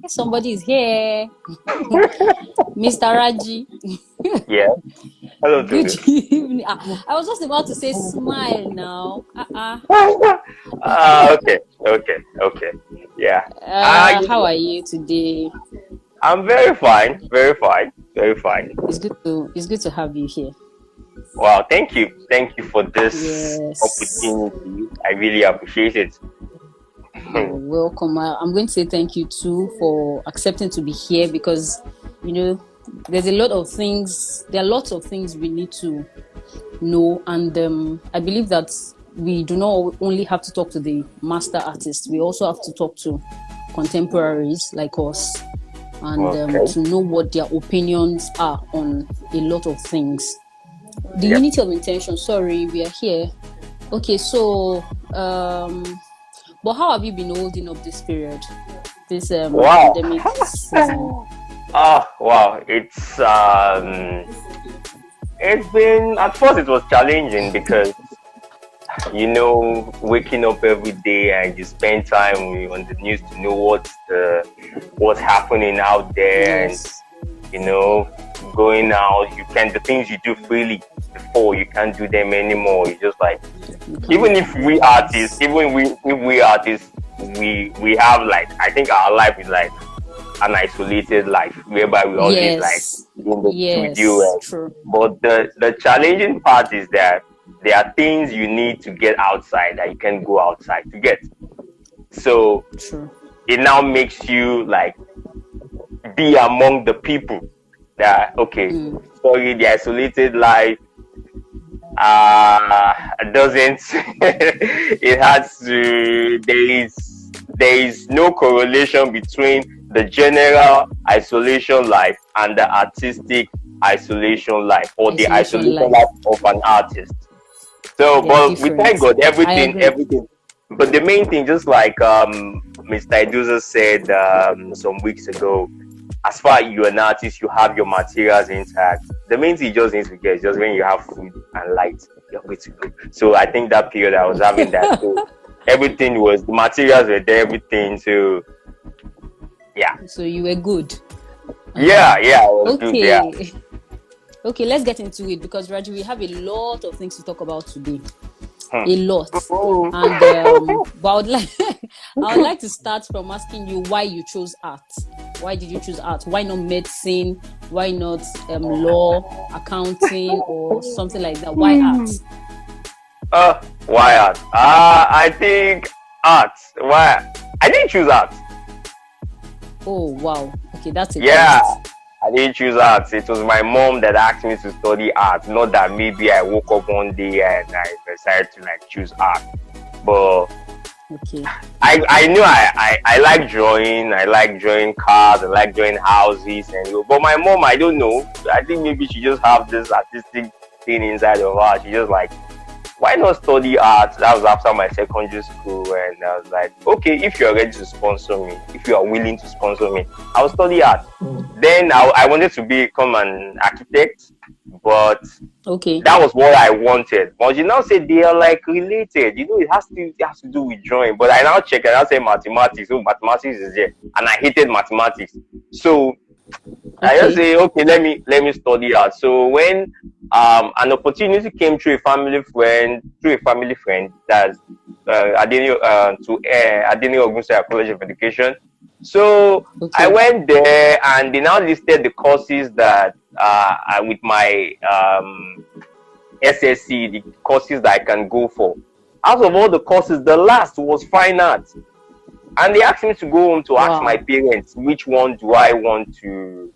Somebody is here. Mr. Raji. Yeah. Hello to Good you. evening. I was just about to say smile now. Okay. Yeah. How are you today? I'm very fine. Very fine. Very fine. It's good to have you here. Wow. Thank you. Thank you for this Yes. opportunity. I really appreciate it. You're welcome. I'm going to say thank you too for accepting to be here because, there's a lot of things. There are lots of things we need to know, and I believe that we do not only have to talk to the master artists. We also have to talk to contemporaries like us, and to know what their opinions are on a lot of things. The unity of intention. Sorry, we are here. Okay, so but how have you been holding up this period, this pandemic season? Wow. It's been, at first it was challenging because waking up every day and you spend time on the news to know what's happening out there. Yes. And going out, the things you do freely before, you can't do them anymore. It's just like, even if we artists we have, like, I think our life is like an isolated life whereby we always like in the studio. True. But the challenging part is that there are things you need to get outside that you can go outside to get. So true. It now makes you like be among the people that sorry, the isolated life doesn't it has to there is no correlation between the general isolation life and the artistic isolation life, or the isolation life of an artist. So but we thank God everything. But the main thing, just like Mr. Iduza said some weeks ago, as far as you're an artist, you have your materials intact. The main thing you just need to get is just when you have food and light, you're good to go. So I think that period I was having that. So everything the materials were there, everything. So yeah. So you were good. Yeah, I was good. Yeah. Okay, let's get into it because Raji, we have a lot of things to talk about today. A lot. And but I would like to start from asking you why you chose art. Why did you choose art? Why not medicine? Why not law, accounting, or something like that? Why art? Why art? I think art. Why? I didn't choose art. Oh wow. Okay, that's it. Yeah. I didn't choose art. It was my mom that asked me to study art. Not that maybe I woke up one day and I decided to choose art. But I knew I like drawing. I like drawing cars. I like drawing houses. But my mom, I don't know. I think maybe she just have this artistic thing inside of her. She just like, why not study art? That was after my secondary school, and I was like, okay, if you're ready to sponsor me, if you are willing to sponsor me, I'll study art. Then I wanted to become an architect, but that was what I wanted. But you now say they are like related, it has to do with drawing. But I now check and I say mathematics. So mathematics is there, and I hated mathematics. So I just say, okay, let me study art. So when an opportunity came through a family friend, that's Adeni Ogunseya College of Education. So I went there, and they now listed the courses that with my SSC, the courses that I can go for. Out of all the courses, the last was fine art. And they asked me to go home to ask my parents which one do I want to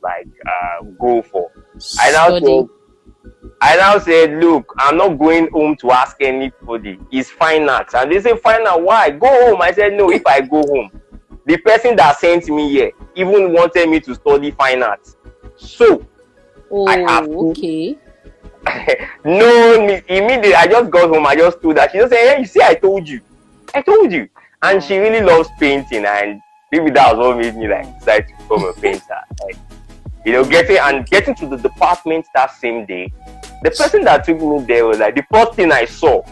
go for. I now said, look, I'm not going home to ask anybody. It's fine art. And they say, fine art, why? Go home. I said, no, if I go home, the person that sent me here even wanted me to study fine art. So I have to. No, immediately I just got home. I just told her. She just said, hey, you see, I told you. And she really loves painting, and maybe that was what made me decide to become a painter. Getting to the department that same day, the person that took me there was the first thing I saw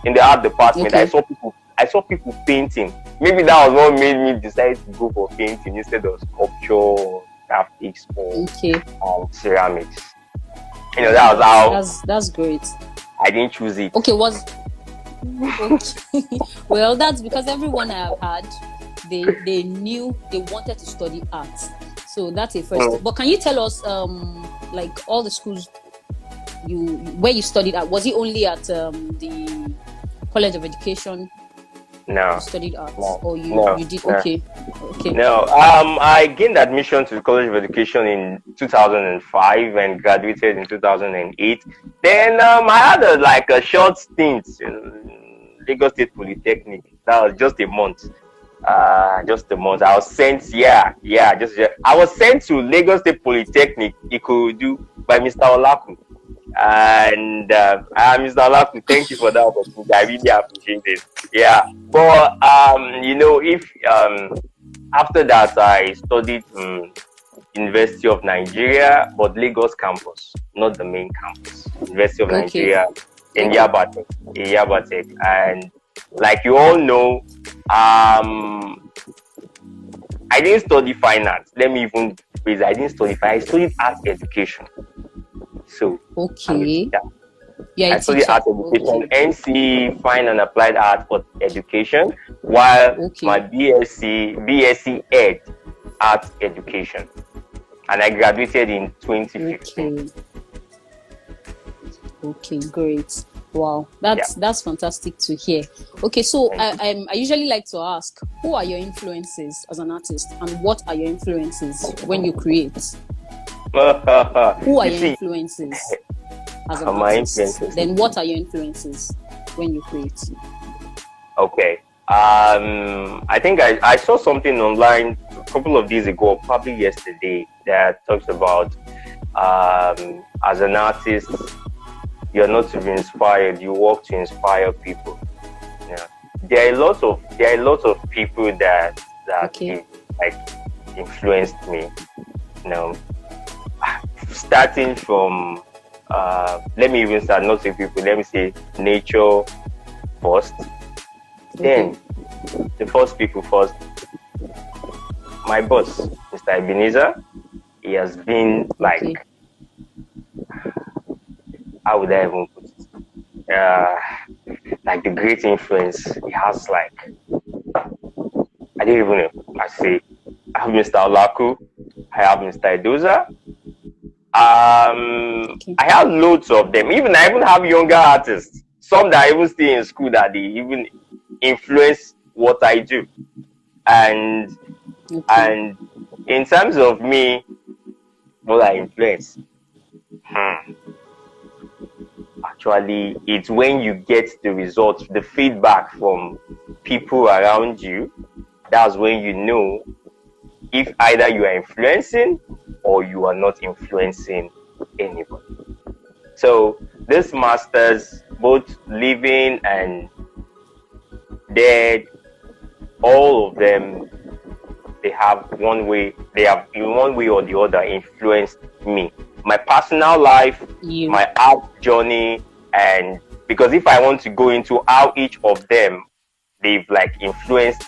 in the art department. I saw people I saw people painting. Maybe that was what made me decide to go for painting instead of sculpture, graphics, or ceramics. You know, that was how. That's great. I didn't choose it. Okay, okay. Well, that's because everyone I've had, they knew they wanted to study art. So that's a first. But can you tell us, like all the schools where you studied at? Was it only at the College of Education? No. You studied art, or you did? No. Okay. No. I gained admission to the College of Education in 2005 and graduated in 2008. Then I had a short stint in Lagos State Polytechnic. That was just a month. I was sent. I was sent to Lagos State Polytechnic, Ikorodu, by Mr. Olaku. And Mr. Olaku, thank you for that opportunity. I really appreciate it. Yeah, but if after that I studied University of Nigeria, but Lagos campus, not the main campus. University of Nigeria in Yabatek, and like you all know, I didn't study finance. Let me even phrase. I didn't study finance. I studied art education. So I studied art education, NC Fine and Applied Art for Education, while my BSc Ed Art Education, and I graduated in 2015. Okay, great. Wow, that's fantastic to hear. Okay, so I usually like to ask, who are your influences as an artist, and what are your influences when you create? Who are your influences as an artist? Then what are your influences when you create? Okay. I think I saw something online a couple of days ago, probably yesterday, that talks about as an artist, you're not to be inspired, you work to inspire people. Yeah. There are lots of people that influenced me. Starting from let me even start, not say people, let me say nature first. Then the first people first. My boss, Mr. Ebenezer, he has been how would I even put it? Like the great influence he has. I don't even know. I have Mr. Olaku, I have Mr. Edoza. I have loads of them. I even have younger artists. Some that I even stay in school that they even influence what I do. And in terms of me, what I influence, actually, it's when you get the results, the feedback from people around you. That's when you know if either you are influencing or you are not influencing anybody. So these masters, both living and dead, all of them, they have in one way or the other influenced me. My personal life, my art journey, and because if I want to go into how each of them, they've influenced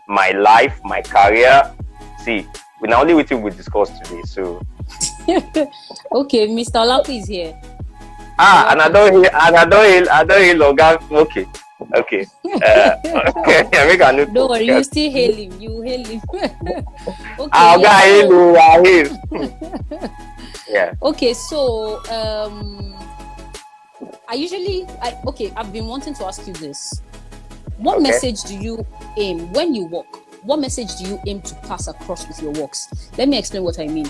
my life, my career. See, we're not only waiting we discussed today, so. Okay, Mr. Olaku is here. And I don't hear Logan. Okay. Don't worry, you still hail him. You hail him. Okay. I hail. Yeah. Okay, so I've been wanting to ask you this. What message do you aim when you work? What message do you aim to pass across with your works? Let me explain what I mean.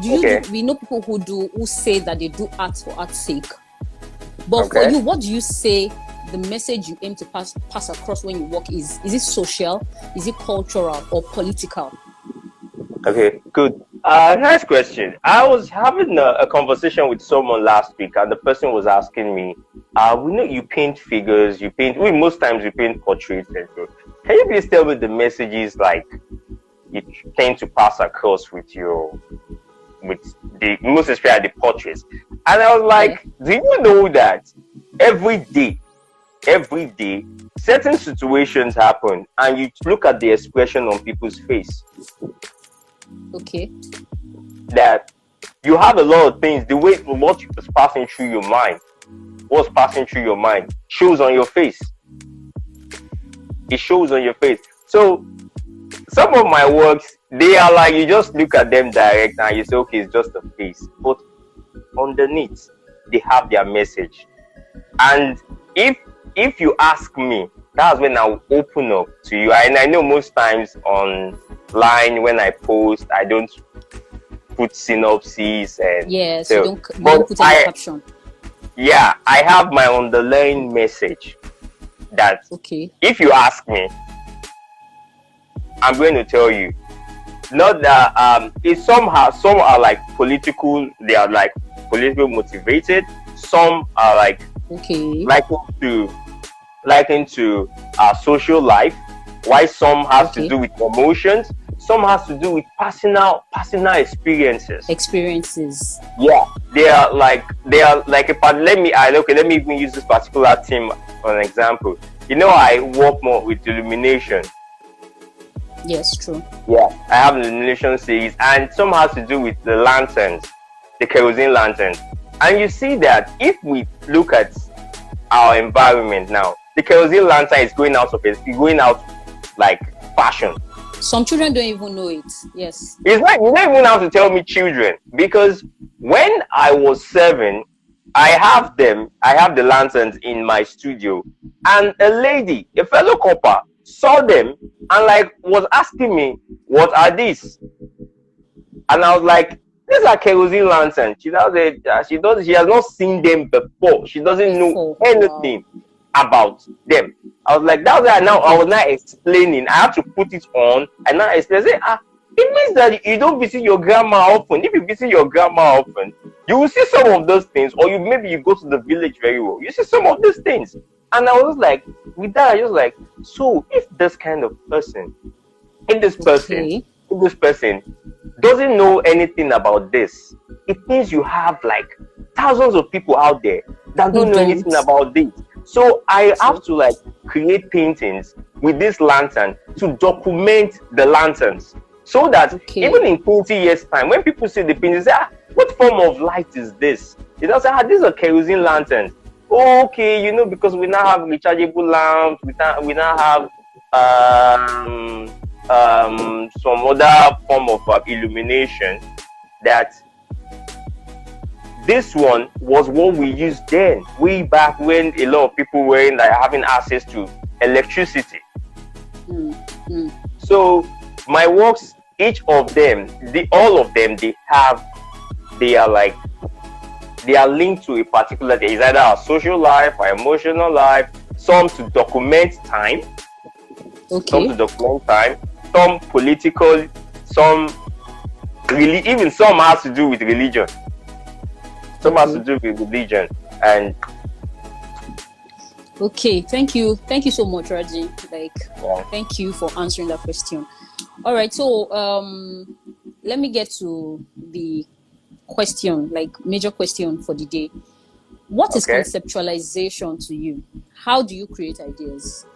We know people who say that they do art for art's sake. But for you, what do you say the message you aim to pass across when you work is? Is it social? Is it cultural or political? Okay, good. Nice question. I was having a conversation with someone last week, and the person was asking me, we know you paint figures, most times you paint portraits. Can you please tell me the messages you tend to pass across with the most especially the portraits? And I was like, do you know that every day every day, certain situations happen, and you look at the expression on people's face. Okay. That you have a lot of things, the way what is passing through your mind, what's passing through your mind shows on your face. It shows on your face. So some of my works, they are like, you just look at them direct and you say, okay, it's just a face. But underneath, they have their message. And if you ask me, that's when I'll open up to you. And I know most times online when I post, I don't put synopses and yes, so, you don't put any caption. Yeah, I have my underlying message that if you ask me, I'm going to tell you. Not that some are like political, they are like politically motivated. Some are like likened to social life. Why some has to do with emotions, some has to do with personal experiences. Yeah, they are like a part. Let me even use this particular theme for an example. You know, I work more with illumination. Yes, true. Yeah, I have an illumination series, and some has to do with the lanterns, the kerosene lanterns. And you see that if we look at our environment now, the kerosene lantern is going out like fashion. Some children don't even know it. Yes. It's like you don't even have to tell me children, because when I was 7, I have the lanterns in my studio, and a fellow copper saw them and like was asking me, what are these? And I was like, these are kerosene lanterns. She has not seen them before. She doesn't know anything about them. I was like, that's why I was now explaining. I have to put it on and now explain. Say, it means that you don't visit your grandma often. If you visit your grandma often, you will see some of those things, or maybe you go to the village very well. You see some of these things. And I was like, with that, I was like, so if this kind of person, if this person doesn't know anything about this, it means you have like thousands of people out there that don't know anything about this. So I have to like create paintings with this lantern to document the lanterns, so that even in 20 years time, when people see the painting, they say, what form of light is this? They don't say, these are kerosene lanterns. Okay, you know, because we now have rechargeable lamps, we now have some other form of illumination. That this one was what we used then, way back when a lot of people were like having access to electricity. So my works, each of them, all of them, they are linked to a particular day. It's either our social life, our emotional life, some to document time, some political, some really, even some has to do with religion. Some has to do with religion. And thank you so much, Raji. Thank you for answering that question. All right, so let me get to the question, major question for the day. What is conceptualization to you? How do you create ideas?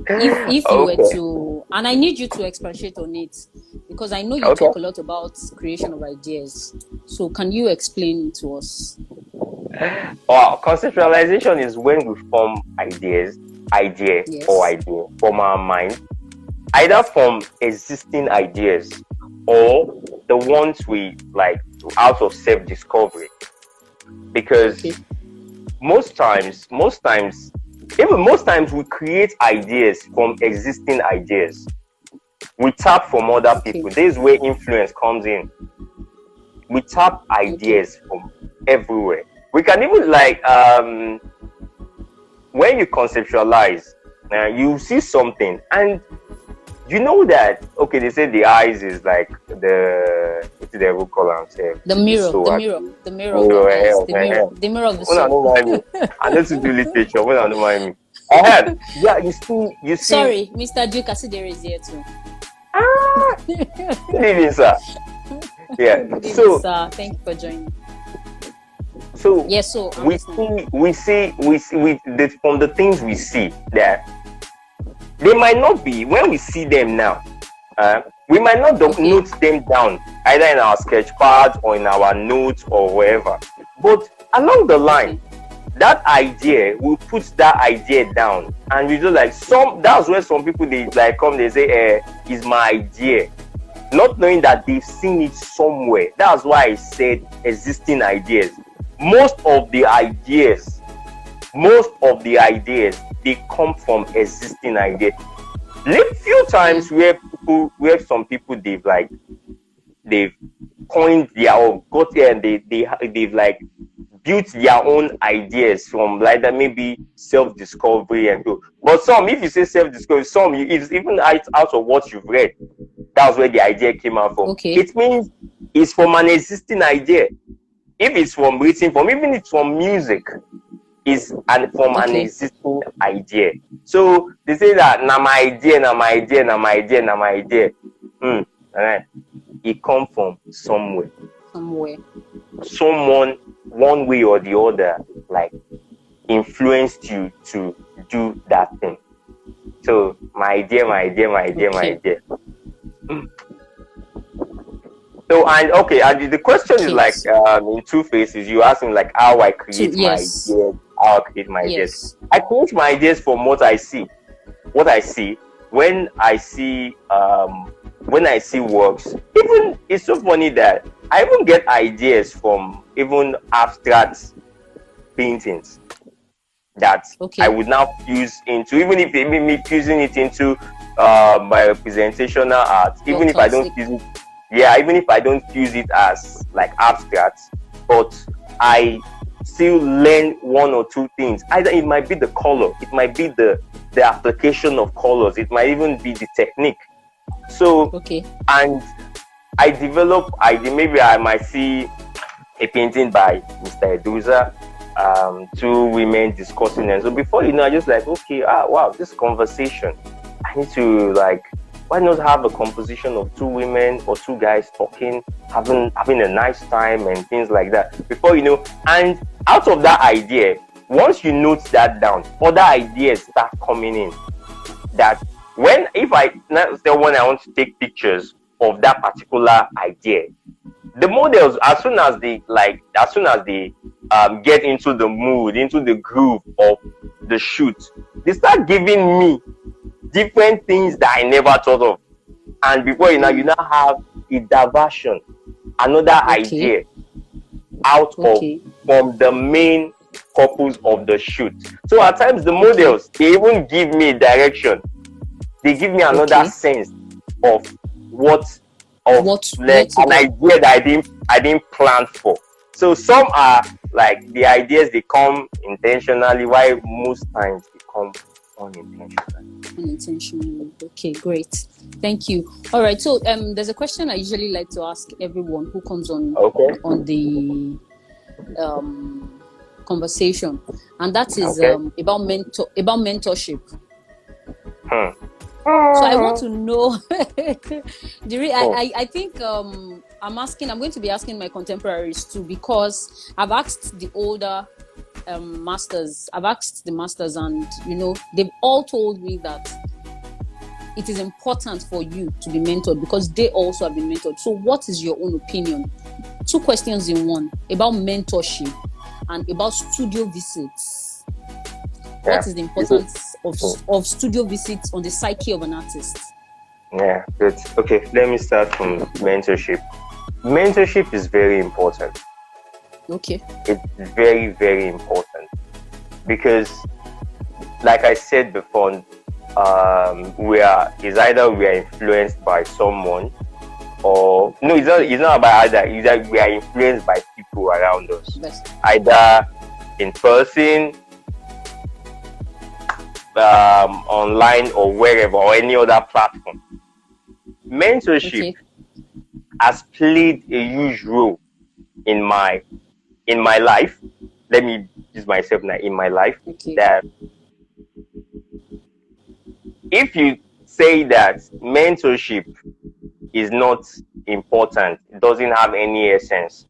If you were to, and I need you to expatiate on it, because I know you talk a lot about creation of ideas. So can you explain to us? Conceptualization is when we form idea from our mind, either from existing ideas or the ones we like out of self-discovery. Because most times we create ideas from existing ideas. We tap from other people. This is where influence comes in. We tap ideas from everywhere. We can even when you conceptualize, you see something and you know that they say the eyes is like the mirror of the soul. I need to do literature when I don't mind me. You see. Sorry, Mr. Duke Asidere is here too. Good evening, sir. Yeah. Good evening, sir. Thank you for joining. So yes, so we see from the things we see that they might not be, when we see them now, we might not note them down either in our sketch pads or in our notes or wherever, but along the line, that idea, we'll put that idea down, and we do like that's where some people, they like come, they say, is my idea, not knowing that they've seen it somewhere. That's why I said existing ideas. Most of the ideas, they come from existing ideas. Few times where some people, they've coined their own, got here, and they've like built their own ideas from like that, maybe self-discovery and so. But some, if you say self-discovery, some it's even out of what you've read. That's where the idea came out from. It means it's from an existing idea. If it's from written form, even if it's from music, is from an existing idea. So they say that na my idea. Alright. It come from somewhere. Someone, one way or the other, like influenced you to do that thing. So my idea. So, and the question is like in two phases. You asking like how I create my ideas, how I create my ideas. I create my ideas from what I see. When I see works, even it's so funny that I even get ideas from even abstract paintings that I would now fuse into, even if they me fusing it into my representational art, even if I don't fuse it. Yeah, even if I don't fuse it as like abstract, but I still learn one or two things. Either it might be the color, it might be the application of colors, it might even be the technique. So and I develop maybe I might see a painting by Mr. Eduza, two women discussing, and so before you know, I just like, wow, this conversation, I need to like, why not have a composition of two women or two guys talking, having a nice time and things like that. Before you know, and out of that idea, once you note that down, other ideas start coming in. That when I want to take pictures of that particular idea, the models, as soon as they get into the mood, into the groove of the shoot, they start giving me different things that I never thought of. And before you now have a diversion, another idea out from the main purpose of the shoot. So at times the models, they even give me direction. They give me another sense of an idea that I didn't plan for. So some are like the ideas, they come intentionally, while most times they come unintentionally. Okay, great. Thank you. All right. So there's a question I usually like to ask everyone who comes on the conversation, and that is about mentorship. So I want to know. I think I'm going to be asking my contemporaries too, because I've asked the older masters, and they've all told me that it is important for you to be mentored because they also have been mentored. So what is your own opinion? Two questions in one, about mentorship and about studio visits. What is the importance of studio visits on the psyche of an artist? Yeah, good. Okay, let me start from mentorship. Mentorship is very important. Okay. It's very, very important because, like I said before, we are influenced by someone, or no, it's not about either. It's that we are influenced by people around us, either in person, online, or wherever, or any other platform. Mentorship has played a huge role in my life. Let me use myself now, in my life. That if you say that mentorship is not important, it doesn't have any essence,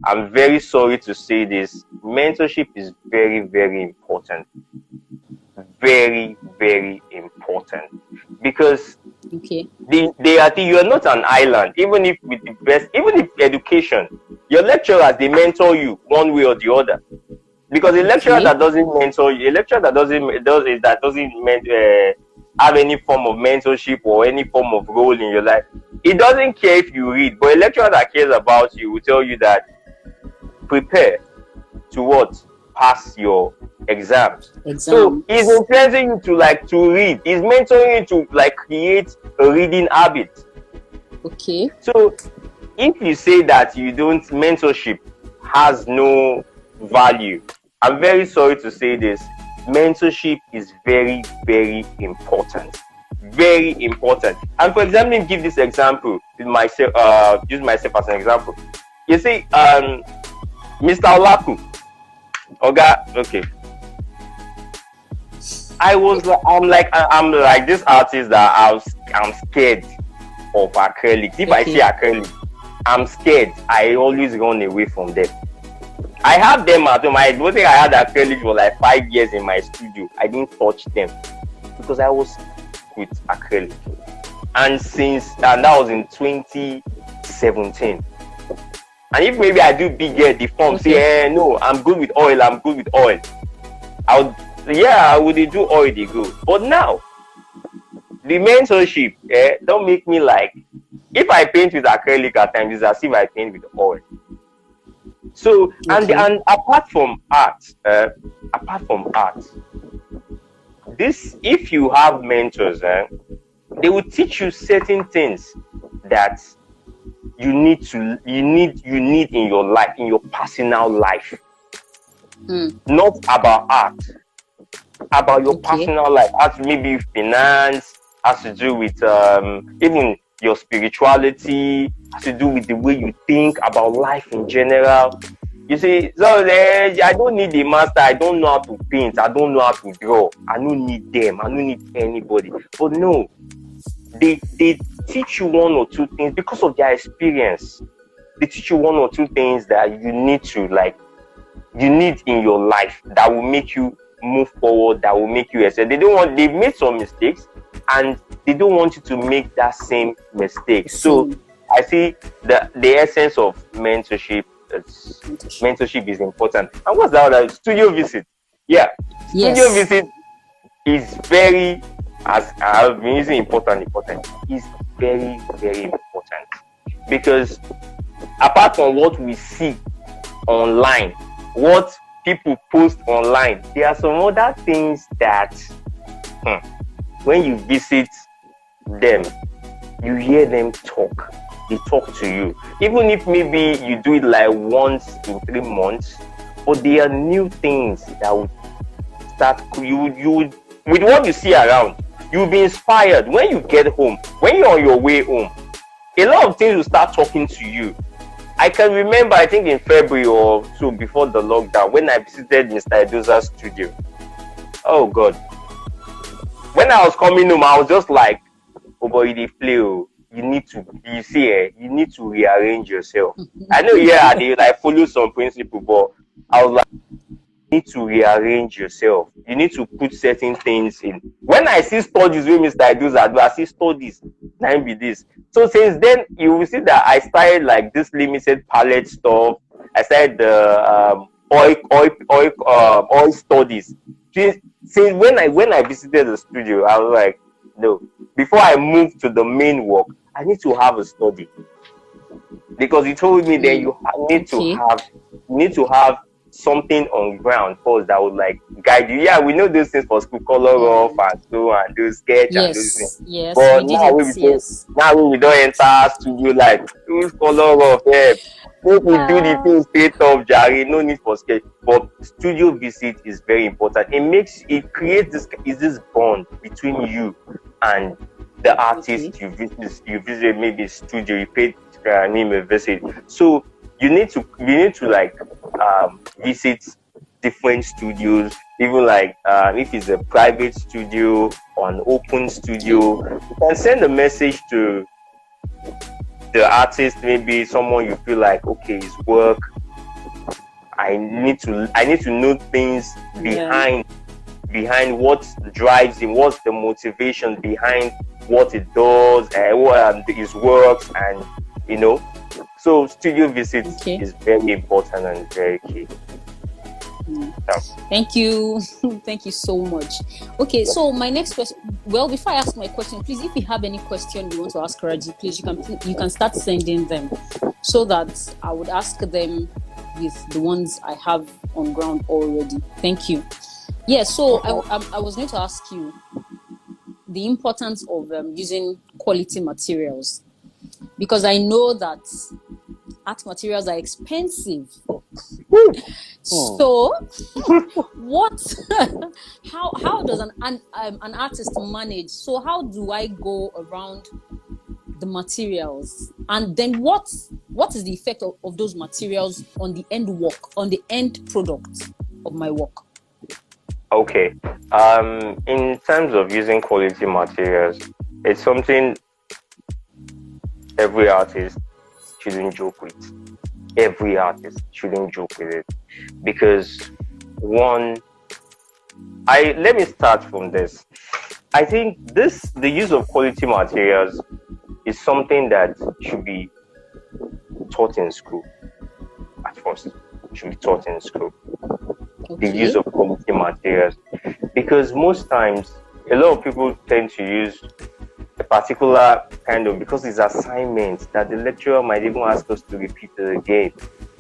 I'm very sorry to say this, mentorship is very, very important. Very, very important, because you are not an island. Even if with the best, even if education, your lecturers, they mentor you one way or the other. Because a lecturer that doesn't mentor you, a lecturer that doesn't have any form of mentorship or any form of role in your life, he doesn't care if you read. But a lecturer that cares about you will tell you that prepare to what? Pass your exams. So he's influencing you to read. He's mentoring you to create a reading habit. Okay. So if you say that mentorship has no value, I'm very sorry to say this. Mentorship is very, very important. Very important. And for example, let me give this example with myself. Use myself as an example. You see, Mr. Olaku. Okay. I'm like this artist that I'm scared of acrylics. If I see acrylics, I'm scared. I always run away from them. I have them at home. I don't think I had acrylics for like 5 years in my studio. I didn't touch them because I was with acrylic. And that was in 2017. And if maybe I do bigger deform, say, no, I'm good with oil. I would do oil, they go. But now, the mentorship, don't make me like, if I paint with acrylic at times, it's as if I paint with oil. So, and apart from art, if you have mentors, they will teach you certain things that you need in your life, in your personal life. Not about art, about your personal life. As maybe finance, has to do with even your spirituality, has to do with the way you think about life in general. You see, so I don't need a master. I don't know how to paint. I don't know how to draw. I don't need them. I don't need anybody. But no, they teach you one or two things because of their experience. They teach you one or two things that you need in your life that will make you move forward, that will make you excel. They've made some mistakes and they don't want you to make that same mistake. So I see the essence of mentorship. Mentorship is important. And what's the other? Studio visit. Yeah. Studio visit is very, as I've been using important. Is very, very important. Because apart from what we see online, what people post online, there are some other things that when you visit them, you hear them talk. They talk to you. Even if maybe you do it like once in 3 months, but there are new things that would start. You would, with what you see around, you'll be inspired when you get home. When you're on your way home, a lot of things will start talking to you. I can remember, I think in February or so before the lockdown, when I visited Mr. Edoza's studio. Oh God. When I was coming home, I was just like, oh boy, they play. You need to rearrange yourself. I know, they follow some principle, but I was like, you need to rearrange yourself. You need to put certain things in. When I see studies with Mr. Edoza, I see studies, now be this. So since then, you will see that I started like this limited palette stuff. I started the oil studies. Since when I visited the studio, I was like, no, before I move to the main work, I need to have a study. Because he told me that you need to have something on ground first that would like guide you. Yeah, we know those things for school, color off and so and do sketch and those things. Yes, but now we don't enter studio like use color off. If we do the things straight off, Jerry, no need for sketch. But studio visit is very important. It creates this bond between you and the artist you visit maybe studio, you paid him a visit. So you need to like visit different studios, even like if it's a private studio or an open studio, you can send a message to the artist, maybe someone you feel like, okay, his work, I need to know things behind what drives him, what's the motivation behind what it does, what his works, and so studio visits is very important and very key. Thank you. Thank you so much. Okay, so my next question, well, before I ask my question, please, if you have any question you want to ask Raji, please, you can start sending them so that I would ask them with the ones I have on ground already. Thank you. Yeah, so I was going to ask you the importance of using quality materials, because I know that art materials are expensive. So how does an artist manage? So how do I go around the materials, and then what is the effect of those materials on the end work, on the end product of my work? Okay, in terms of using quality materials, it's something every artist shouldn't joke with. Every artist shouldn't joke with it, because let me start from this. I think the use of quality materials is something that should be taught in school. At first, it should be taught in school. The use of quality materials, because most times a lot of people tend to use a particular kind of, because it's assignments that the lecturer might even ask us to repeat it again,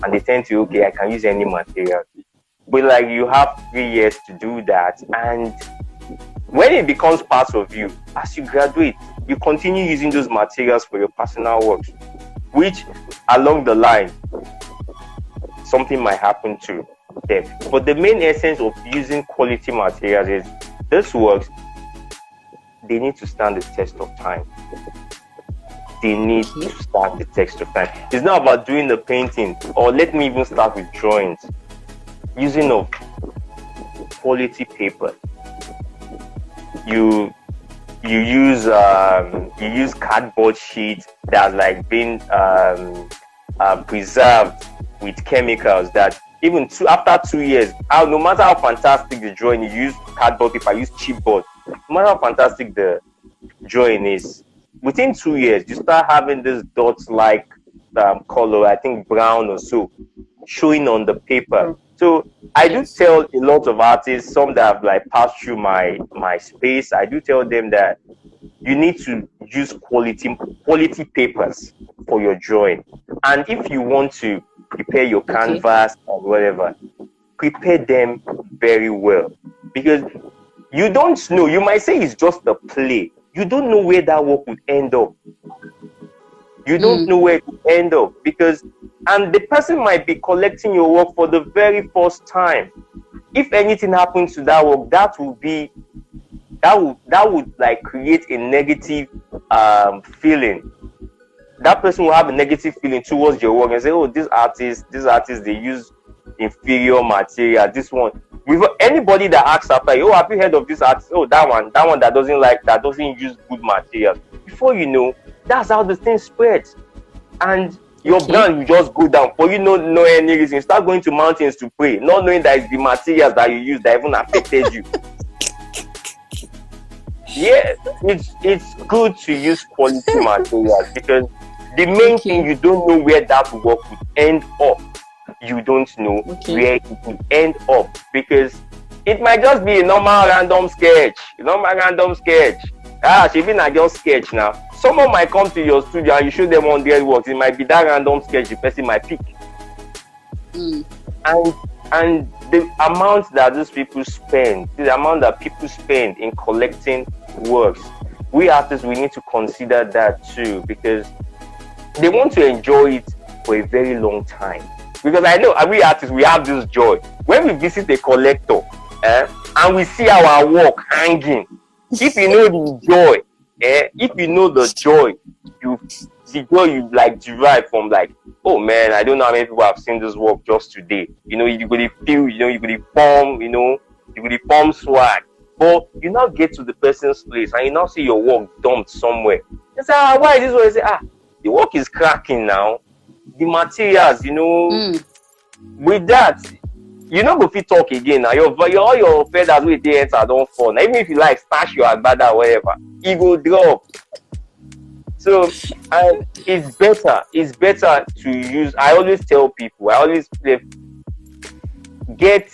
and they tend to, I can use any material, but like you have 3 years to do that, and when it becomes part of you, as you graduate, you continue using those materials for your personal works, which along the line something might happen to them. But the main essence of using quality materials is this works, they need to stand the test of time. They need to stand the test of time. It's not about doing the painting, or let me even start with drawings. Using of quality paper. You use cardboard sheets that's like been preserved with chemicals that even after 2 years, no matter how fantastic the drawing, you use cardboard paper, use chipboard. No matter how fantastic the drawing is, within 2 years, you start having this dots-like color, I think brown or so, showing on the paper. So I do tell a lot of artists, some that have like passed through my space, I do tell them that you need to use quality papers for your drawing. And if you want to prepare your canvas or whatever, prepare them very well, because you don't know, you might say it's just a play, you don't know where that work would end up. You don't know where it would end up, and the person might be collecting your work for the very first time. If anything happens to that work, that would like create a negative feeling. That person will have a negative feeling towards your work and say, oh, this artist, they use inferior material. This one, with anybody that asks after you, oh, have you heard of this artist? Oh, that one that doesn't use good material. Before you know, that's how the thing spreads, and your brand will just go down. For you no any reason, you start going to mountains to pray, not knowing that it's the materials that you use that even affected you. Yeah, it's good to use quality materials, because the main thing, you don't know where that work would end up. You don't know where it would end up, because it might just be a normal random sketch. She been a just sketch now. Someone might come to your studio and you show them 100 works. It might be that random sketch the person might pick. And the amount that these people spend, the amount that people spend in collecting works, we artists, we need to consider that too, because they want to enjoy it for a very long time. Because I know we artists, we have this joy when we visit a collector and we see our work hanging. If you know the joy, if you know the joy you like derive from, like, oh man, I don't know how many people have seen this work just today. You could feel, you could form, you could form swag. But you now get to the person's place and you now see your work dumped somewhere. You say, why is this one? You say, the work is cracking now. The materials, with that, you know, go fit talk again now. All your feathers with the enter don't fall. Now, even if you like stash your agbada or whatever, it will drop. So, and it's better to use. I always tell people, get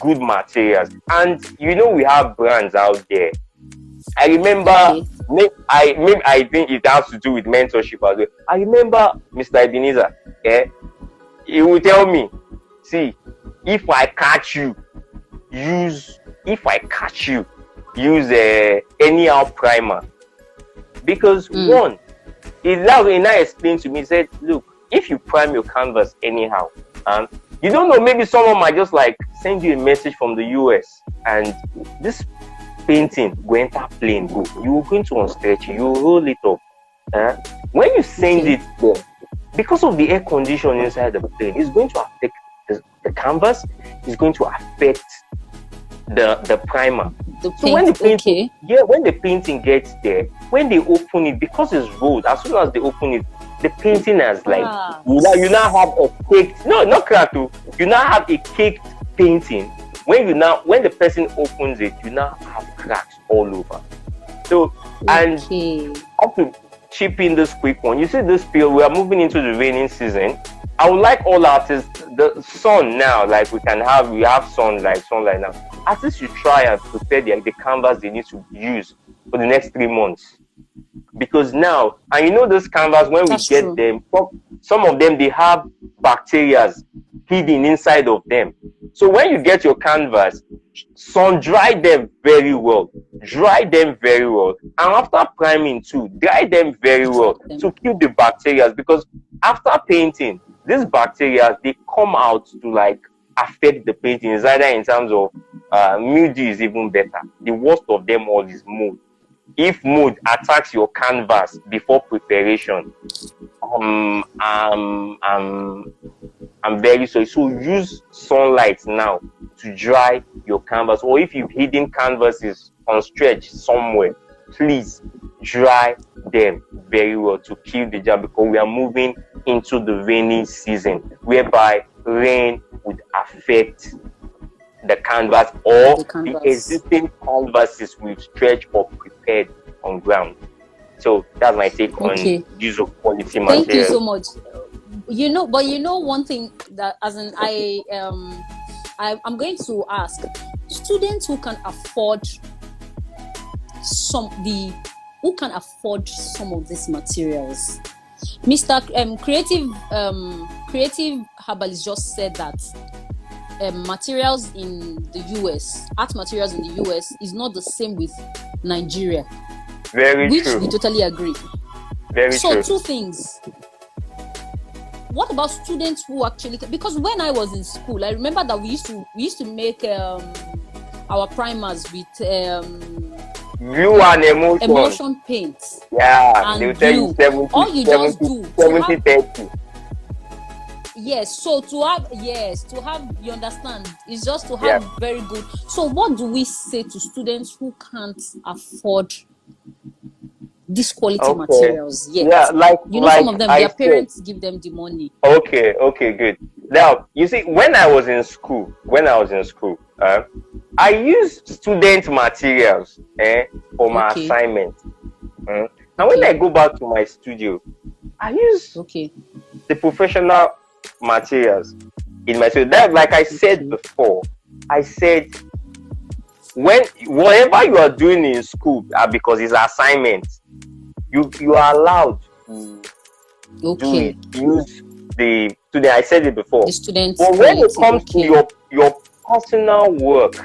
good materials. And you know, we have brands out there. I remember, I think it has to do with mentorship as well. I remember Mr. Ebenezer, he will tell me, see, if I catch you, use anyhow primer. Because one, that way now explained to me, said, look, if you prime your canvas anyhow, and you don't know, maybe someone might just like send you a message from the US, and this painting go enter plane, go. You are going to unstretch it, you roll it up. When you send it there, because of the air condition inside the plane, it's going to affect the canvas, it's going to affect the primer. So when the painting, when the painting gets there, when they open it, because it's rolled, as soon as they open it, the painting has like you now have a caked, no, not cracked, you now have a caked painting. When the person opens it, you now have cracks all over. So and up to chip in this quick one. You see this period, we are moving into the raining season. I would like all artists, the sun now, like we have sun like now. Artists should try and prepare the canvas they need to use for the next 3 months. Because now, and you know those canvas, when we get them, some of them, they have bacteria hidden inside of them. So when you get your canvas, sun dry them very well. And after priming too, dry them very well to kill the bacteria. Because after painting, these bacteria, they come out to like affect the painting. It's either in terms of mildew is even better. The worst of them all is mold. If mold attacks your canvas before preparation, I'm very sorry. So use sunlight now to dry your canvas. Or if you've hidden canvases on stretch somewhere, please dry them very well to kill the germ, because we are moving into the rainy season, whereby rain would affect the canvas or the existing canvases will stretch or prepared on ground. So that's my take on use of quality material. Thank you so much. You know one thing that, as in I'm going to ask students who can afford some of these materials. Mr. Creative Herbalist just said that materials in the US, art materials in the US is not the same with Nigeria. Very which true. We totally agree. Very true. So two things. What about students who actually, because when I was in school, I remember that we used to make our primers with glue and emulsion paint. Yeah, they will tell you 70, all you 70, just do 70, 30. Yes, so to have, you understand, it's just to have very good. So what do we say to students who can't afford these quality materials yet? Yeah, some of them, their parents give them the money. Okay, good. Now, you see, when I was in school, I used student materials for my assignment. Now, when I go back to my studio, I use the professional materials in my studio. That, like I said before, I said, whatever you are doing in school, because it's assignments, you are allowed to do it. Use the student. I said it before. The students. But when it comes to your personal work,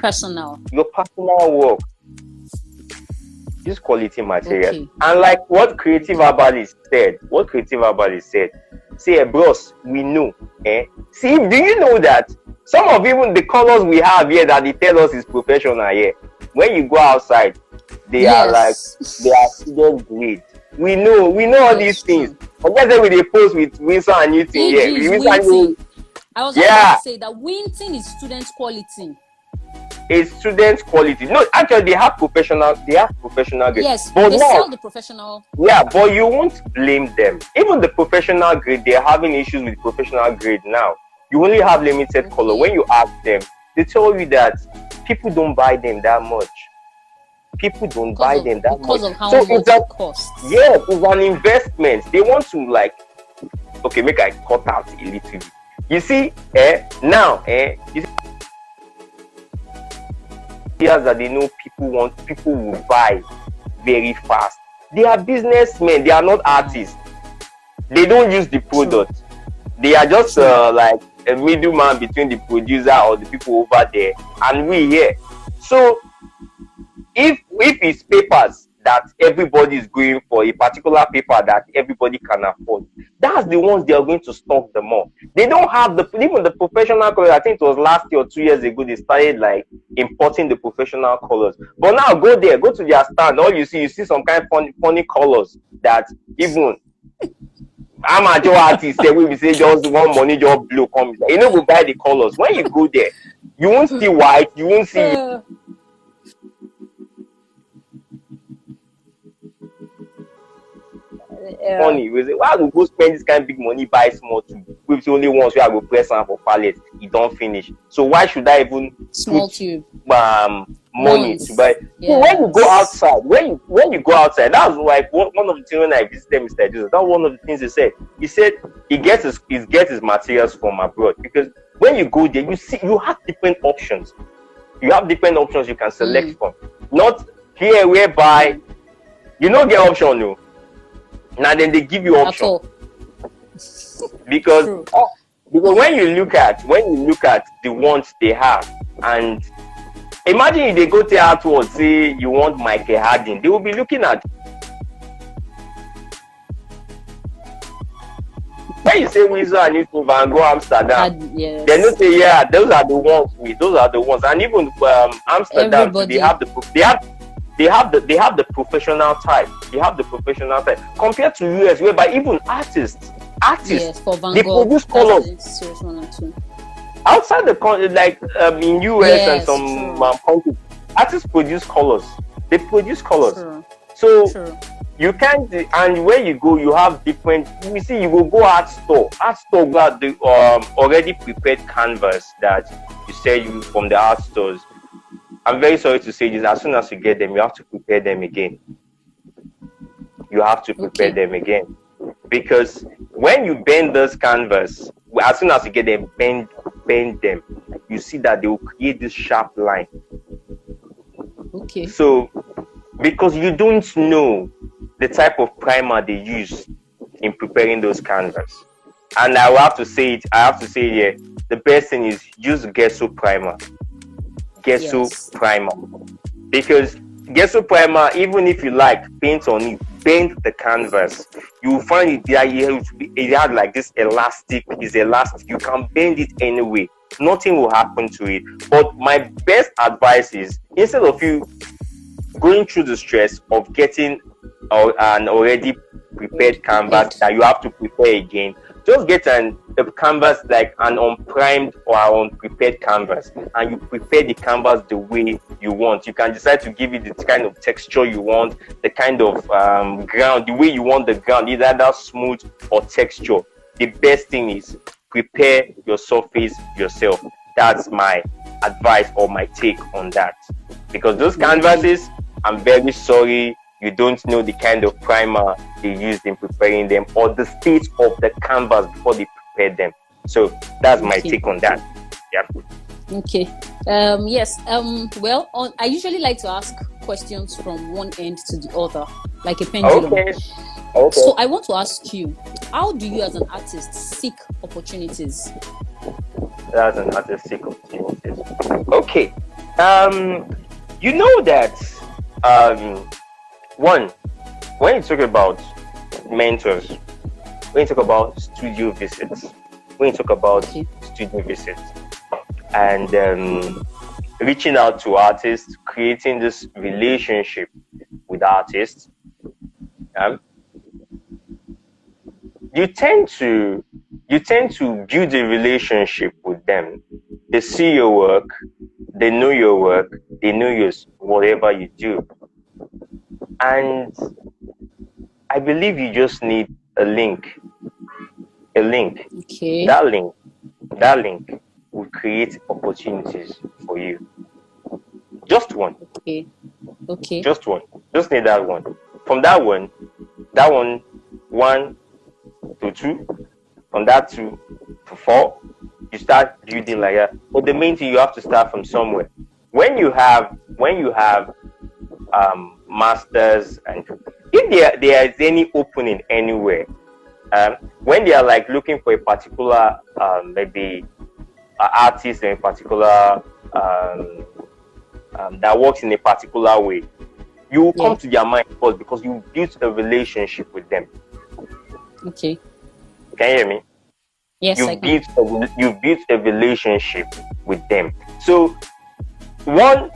use quality material. And like what Creative Herbalist said, say, bros, we know. See, do you know that some of even the colors we have here that they tell us is professional here, when you go outside, they are student grade. We know all these things. But that's why they post with Winsor and Newton here. I was about to say that Winton is student quality. It's student quality. No, actually they have professional grade. Yes, but they sell the professional. Yeah, but you won't blame them. Even the professional grade, they're having issues with professional grade now. you only have limited color. When you ask them, they tell you that people don't buy them that much. People don't buy them that much. Because of how much it costs. Yeah, it's an investment. They want to, like, okay, make I cut out a little bit. You see, you see, that they know people will buy very fast. They are businessmen. They are not artists. They don't use the product. They are just like a middleman between the producer or the people over there and we here. So if it's papers that everybody is going for, a particular paper that everybody can afford, that's the ones they are going to stock the more. They don't have even the professional colors. I think it was last year or 2 years ago they started like importing the professional colors. But now go to their stand, all you see some kind of funny colors that even amateur artists say we say just one money just blow come. You know, go buy the colors. When you go there, you won't see white, you won't see money. We say, why we go spend this kind of big money buy small tube? We've only once we are go press on for pallet, it don't finish. So why should I even small tube money to buy? Yes. So when you go outside, when you go outside, that's like one of the things when I visited Mr. Jesus. That's one of the things he said. He said he gets his materials from abroad, because when you go there, you have different options. You have different options you can select from. Not here whereby you don't get option, no. Now then they give you option because when you look at the ones they have, and imagine if they go to outward, say you want Michael Harding, they will be looking at. When you say Windsor and Newton Van Gogh Amsterdam, they don't say those are the ones, and even Amsterdam they have the professional type. They have the professional type compared to US, whereby even artists for Van they Gogh, produce colors outside the country, like in US and some countries. Artists produce colors. They produce colors. So you can't. And where you go, you have different. You see, you will go art store got the already prepared canvas that you sell you from the art stores. I'm very sorry to say this. As soon as you get them, you have to prepare them again. You have to prepare them again, because when you bend those canvas, as soon as you get them, bend them, you see that they will create this sharp line. So, because you don't know the type of primer they use in preparing those canvas, and I have to say here, the best thing is use Gesso Primer. Gesso Primer, because Gesso Primer, even if you like paint on it, bend the canvas, you will find it there. It has like this elastic. It's elastic. You can bend it anyway. Nothing will happen to it. But my best advice is, instead of you going through the stress of getting an already prepared canvas that you have to prepare again, just get a canvas, like an unprimed or unprepared canvas, and you prepare the canvas the way you want. You can decide to give it the kind of texture you want, the kind of ground, the way you want the ground, either smooth or texture. The best thing is prepare your surface yourself. That's my advice or my take on that. Because those canvases, I'm very sorry, you don't know the kind of primer they used in preparing them, or the state of the canvas before they prepared them. So that's my take on that. Yeah. Okay. Well, I usually like to ask questions from one end to the other, like a pendulum. Okay. So I want to ask you, how do you as an artist seek opportunities? As an artist seek opportunities. Okay. You know that when you talk about mentors, when you talk about studio visits, and reaching out to artists, creating this relationship with artists, you tend to build a relationship with them. They see your work, they know your work, they know whatever you do. And I believe you just need a link. Okay. That link that link will create opportunities for you. Just one. Okay. Just one. Just need that one. From that one, 1 to 2, from that 2 to 4, you start building like that. But the main thing, you have to start from somewhere. When you have masters, and if there is any opening anywhere, when they are like looking for a particular maybe artist in a particular that works in a particular way, you will come to their mind first because you built a relationship with them. Okay. Can you hear me? Yes, you've built a relationship with them. So a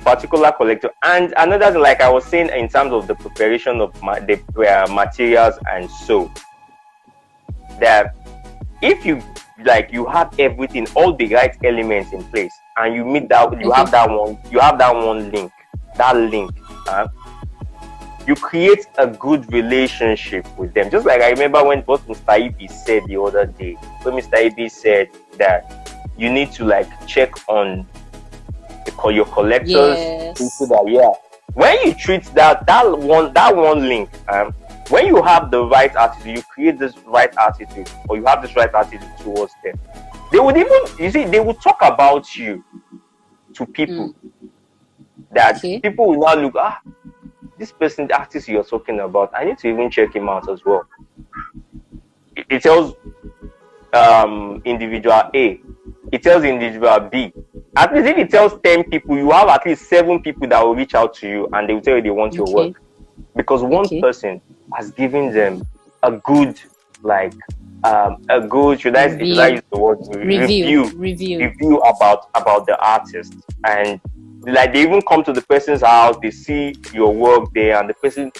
particular collector, and another thing, like I was saying, in terms of the preparation of the materials, and so that if you have everything, all the right elements in place, and you meet that, you have that one link, you create a good relationship with them. Just like I remember what Mr. Ibi said the other day. So Mr. Ibi said that you need to check on your collectors. When you treat that one link, when you have the right attitude, you create this right attitude, or you have this right attitude towards them, they would they would talk about you to people. That people will now look, this person, the artist you're talking about, I need to even check him out as well. It tells individual A, it tells individual B. At least if it tells 10 people, you have at least 7 people that will reach out to you and they will tell you they want your work. Because one person has given them a good, should I use the word review about the artist. And they even come to the person's house, they see your work there, and the person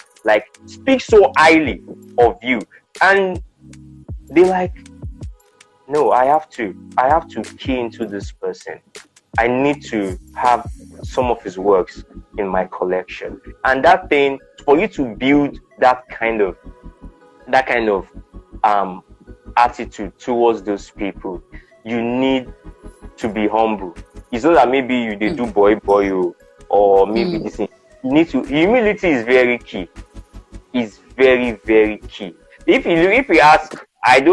speaks so highly of you, and they no, I have to key into this person. I need to have some of his works in my collection. And that thing, for you to build that kind of attitude towards those people, you need to be humble. It's not that maybe you do boy or maybe this thing. You need to. Humility is very key. It's very, very key. If you ask, I'm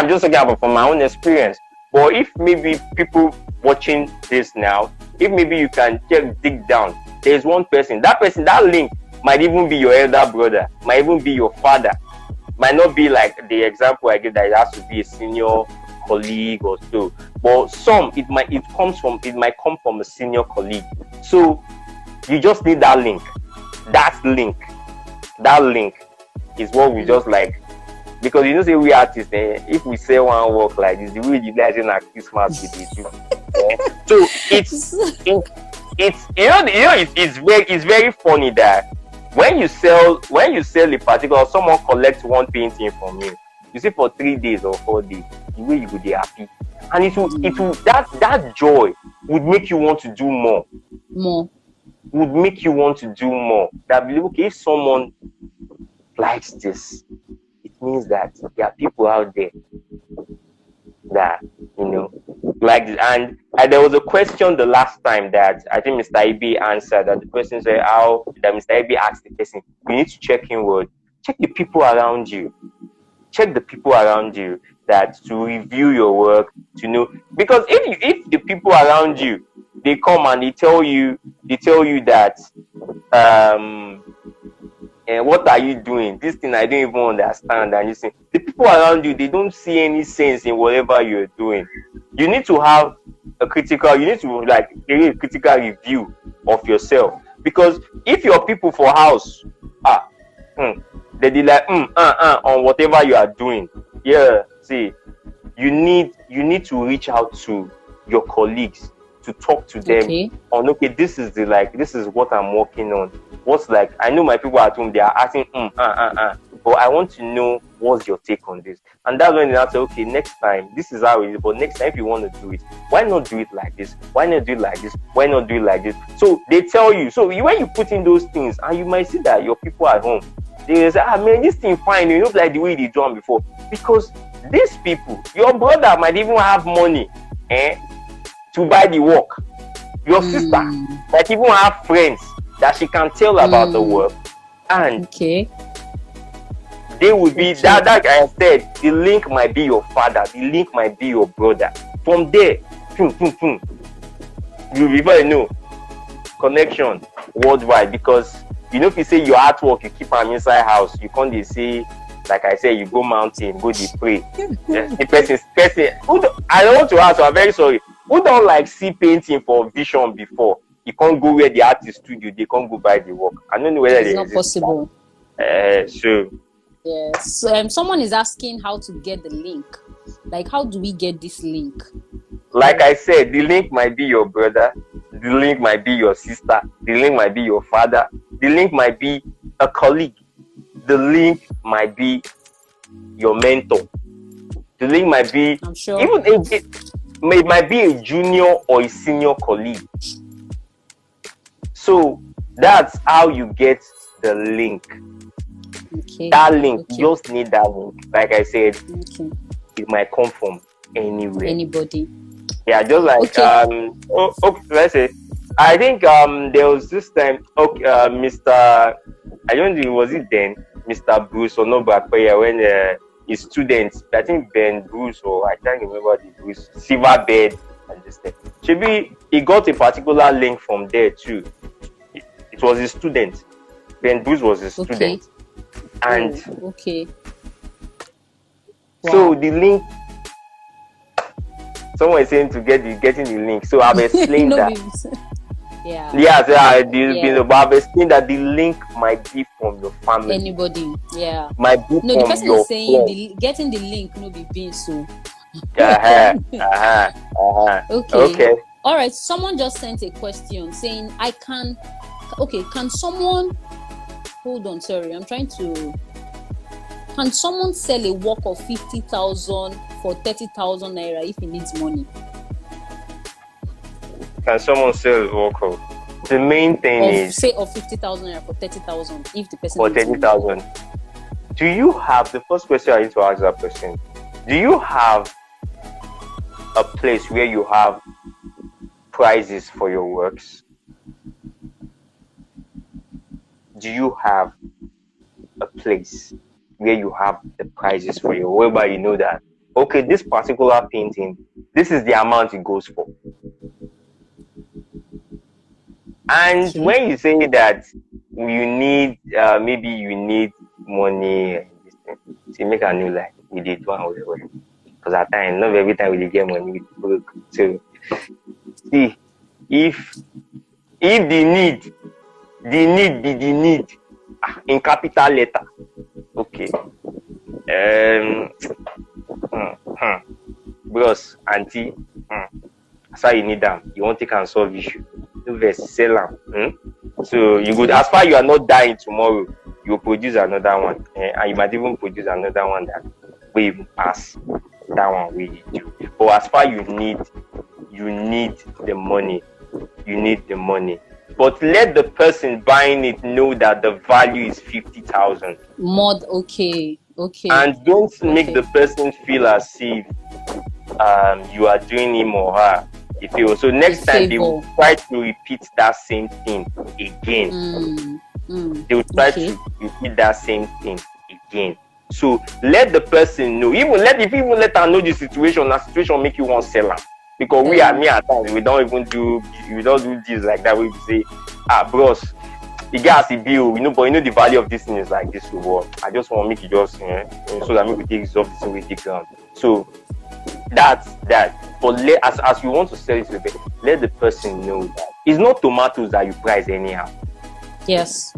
just talking about from my own experience. But if maybe people watching this now, if maybe you can just dig down, there's one person. That link might even be your elder brother, might even be your father, might not be like the example I give that it has to be a senior colleague or so, but it might come from a senior colleague. So you just need that link. That link is what we just because say we artists, if we say one work like this, the way you guys in Christmas with it, so it's very funny that when you sell a particular, someone collects one painting from you, you see for 3 days or 4 days, the way you would be happy, and it will that joy would make you want to do more. Would make you want to do more. That okay, if someone likes this, it means that there are people out there that like this. And there was a question the last time that I think Mr. Ibi answered, that the person said that Mr. Ibi asked the person, you need to check inward, check the people around you. Check the people around you that to review your work, to know, because if the people around you, they come and they tell you that what are you doing? This thing I don't even understand. And you see, the people around you, they don't see any sense in whatever you're doing. You need to have a critical review of yourself, because if your people for house they be on whatever you are doing. See, you need to reach out to your colleagues to talk to them on this is what I'm working on. What's I know my people at home, they are asking but I want to know what's your take on this. And that's when they say, okay, next time this is how it is, but next time if you want to do it, why not do it like this? Why not do it like this? Why not do it like this? So they tell you. So when you put in those things, and you might see that your people at home, they say, man, this thing fine, you look like the way they done before, because these people, your brother might even have money to buy the work. Your sister might even have friends that she can tell about the work, and they would be that I said, the link might be your father, the link might be your brother. From there, you before you know, connection worldwide. Because if you say your artwork, you keep them inside house, you can't say, like I said, you go mountain, go the pray. The person I don't want to ask, I'm very sorry, who don't like see painting for vision before? You can't go where the artist studio, they can't go buy the work. I don't know whether it's not possible. So yes. Someone is asking how to get the link. Like, how do we get this link? Like I said, the link might be your brother, the link might be your sister, the link might be your father, the link might be a colleague, the link might be your mentor, the link might be, I'm sure, even it might be a junior or a senior colleague. So that's how you get the link. That link, you just need that link. Like I said, it might come from anywhere. Anybody. Yeah, just like let's say, I think there was this time, Mr. I don't know, was it then Mr. Bruce or no Bakpaya, when his students, I think Ben Bruce, or I can't remember the Bruce, Silverbird and this thing. Maybe he got a particular link from there too. It was his student. Ben Bruce was his student. And so the link, someone is saying to getting the link. So I've explained that. But I've explained that the link might be from your family. Anybody, might be the person your is saying getting the link no be being so. Okay. All right. Someone just sent a question saying, can someone hold on? Sorry, I'm trying to. Can someone sell a work of 50,000 for 30,000 naira if he needs money? Can someone sell a work of? The main thing is, say of 50,000 naira for 30,000 if the person for 30,000. Do you have, the first question I need to ask that person? Do you have a place where you have prizes for your works? Do you have a place where you have the prizes for your work, whereby you know that, okay, this particular painting, this is the amount it goes for? And when you say that you need, maybe you need money, to make a new life, we did one with work. Because at times, not every time we get money, we work. So, see, if the need be the need in capital letter, okay. Bros, auntie, that's why you need them. You want to can solve issue. Sell them. So you could, as far as you are not dying tomorrow, you produce another one, and you might even produce another one that will even pass that one we do. But as far as you need the money. You need the money. But let the person buying it know that the value is 50,000. Okay. And don't make the person feel as if you are doing him or her a favor. So next time they will try to repeat that same thing again. They will try to repeat that same thing again. So let the person know. If you let her know the situation make you want to sell her. Because we are me at times, we don't do this like that. We say, bros, the gas is bill, but you know the value of this thing is like this reward. I just want to make it just so that we take this off this way take ground. So that's that. But as you want to sell it to the person, let the person know that it's not tomatoes that you price anyhow. Yes.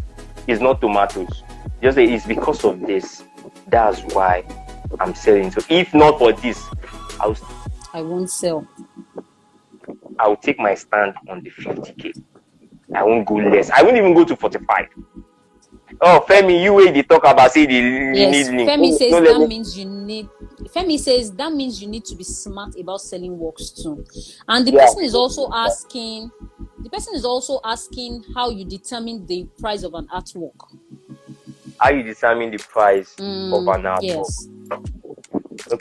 It's not tomatoes. Just say it's because of this. That's why I'm selling. So if not for this, I won't sell. I will take my stand on the 50K. I won't go less. I won't even go to 45. Oh, Femi, you way they talk about say you need link. Femi says that means you need. Femi says that means you need to be smart about selling works too. And the person is also asking. The person is also asking how you determine the price of an artwork. How you determine the price of an artwork? Yes.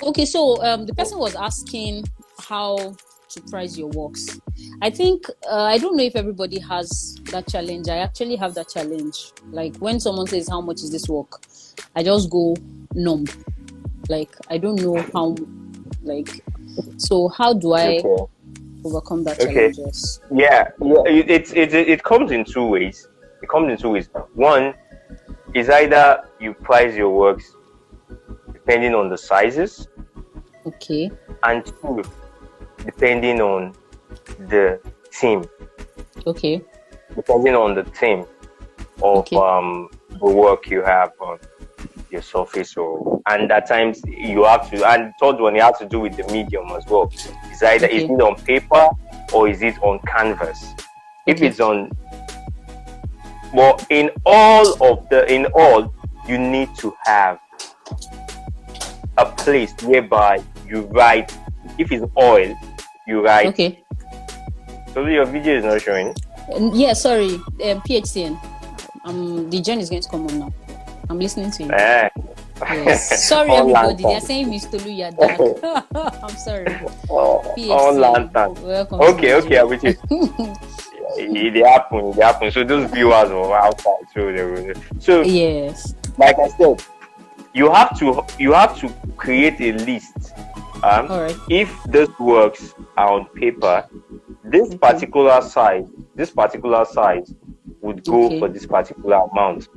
Okay, so the person was asking how to price your works. I think I don't know if everybody has that challenge. I actually have that challenge. Like when someone says how much is this work, I just go numb. Like I don't know how. Like, so how do I overcome that challenges? Yeah. It comes in two ways. One is either you price your works depending on the sizes. Okay. And two, depending on the theme. Okay. Depending on the theme of the work you have on your surface, and at times you have to, and third one, you have to do with the medium as well. It's either is it on paper or is it on canvas? If it's on, well, in all, you need to have a place whereby you write. If it's oil, you write. Okay. So your video is not showing. Yeah, sorry. PHCN. The gen is going to come on now. I'm listening to you. Yes. Sorry, everybody. They're saying Miss Tolu, you're dark. I'm sorry. PHCN. Welcome. Okay, I'm with you. It happened. So those viewers were outside. So yes. Like I said, you have to create a list. All right. If this works on paper, this particular size would go for this particular amount.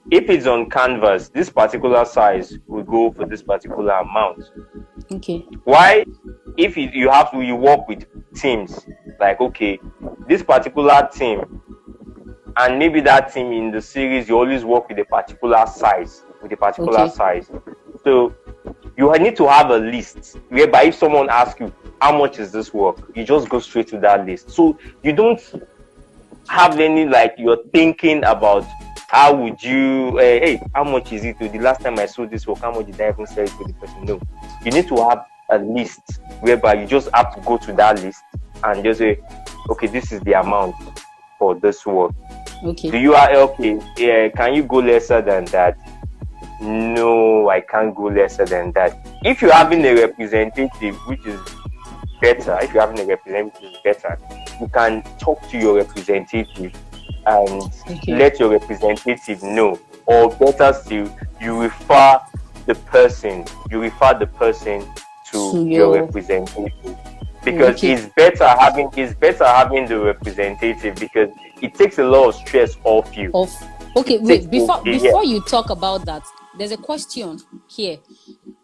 If it's on canvas, this particular size will go for this particular amount. Okay. Why? If you work with teams, like this particular team, and maybe that team in the series, you always work with a particular size. So you need to have a list whereby if someone asks you how much is this work, you just go straight to that list. So you don't have any you're thinking about how would you how much is it? The last time I saw this work, how much did I even sell it to the person? No, you need to have a list whereby you just have to go to that list and just say, okay, this is the amount for this work. Okay. Can you go lesser than that? No, I can't go lesser than that. If you're having a representative which is better, you can talk to your representative and let your representative know. Or better still, you refer the person to your representative. Because it's better having the representative, because it takes a lot of stress off you. Wait, before you talk about that, there's a question here.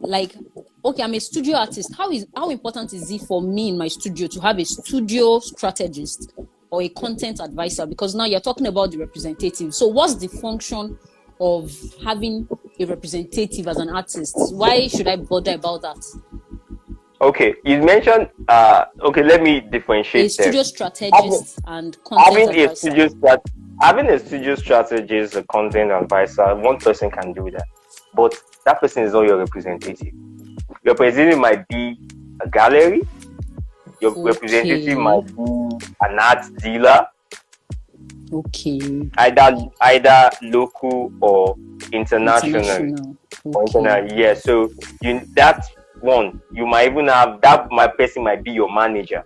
I'm a studio artist. How important is it for me in my studio to have a studio strategist or a content advisor? Because now you're talking about the representative. So what's the function of having a representative as an artist? Why should I bother about that? Okay, you mentioned let me differentiate. A studio strategist and content advisor. Having a studio strategist, a content advisor, one person can do that. But that person is not your representative. Your representative might be a gallery. Your representative might be an art dealer. Okay. Either local or international. Yeah. So that one, you might even have that. My person might be your manager.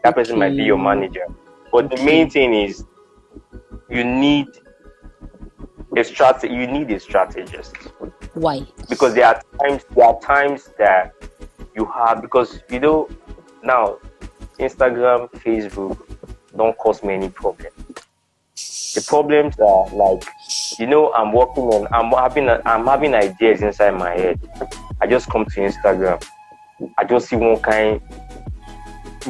That person might be your manager. But the main thing is, you need a strategist. Why? Because there are times that you have, because now Instagram, Facebook don't cause many problems. The problems are I'm having ideas inside my head. I just come to Instagram. I just see one kind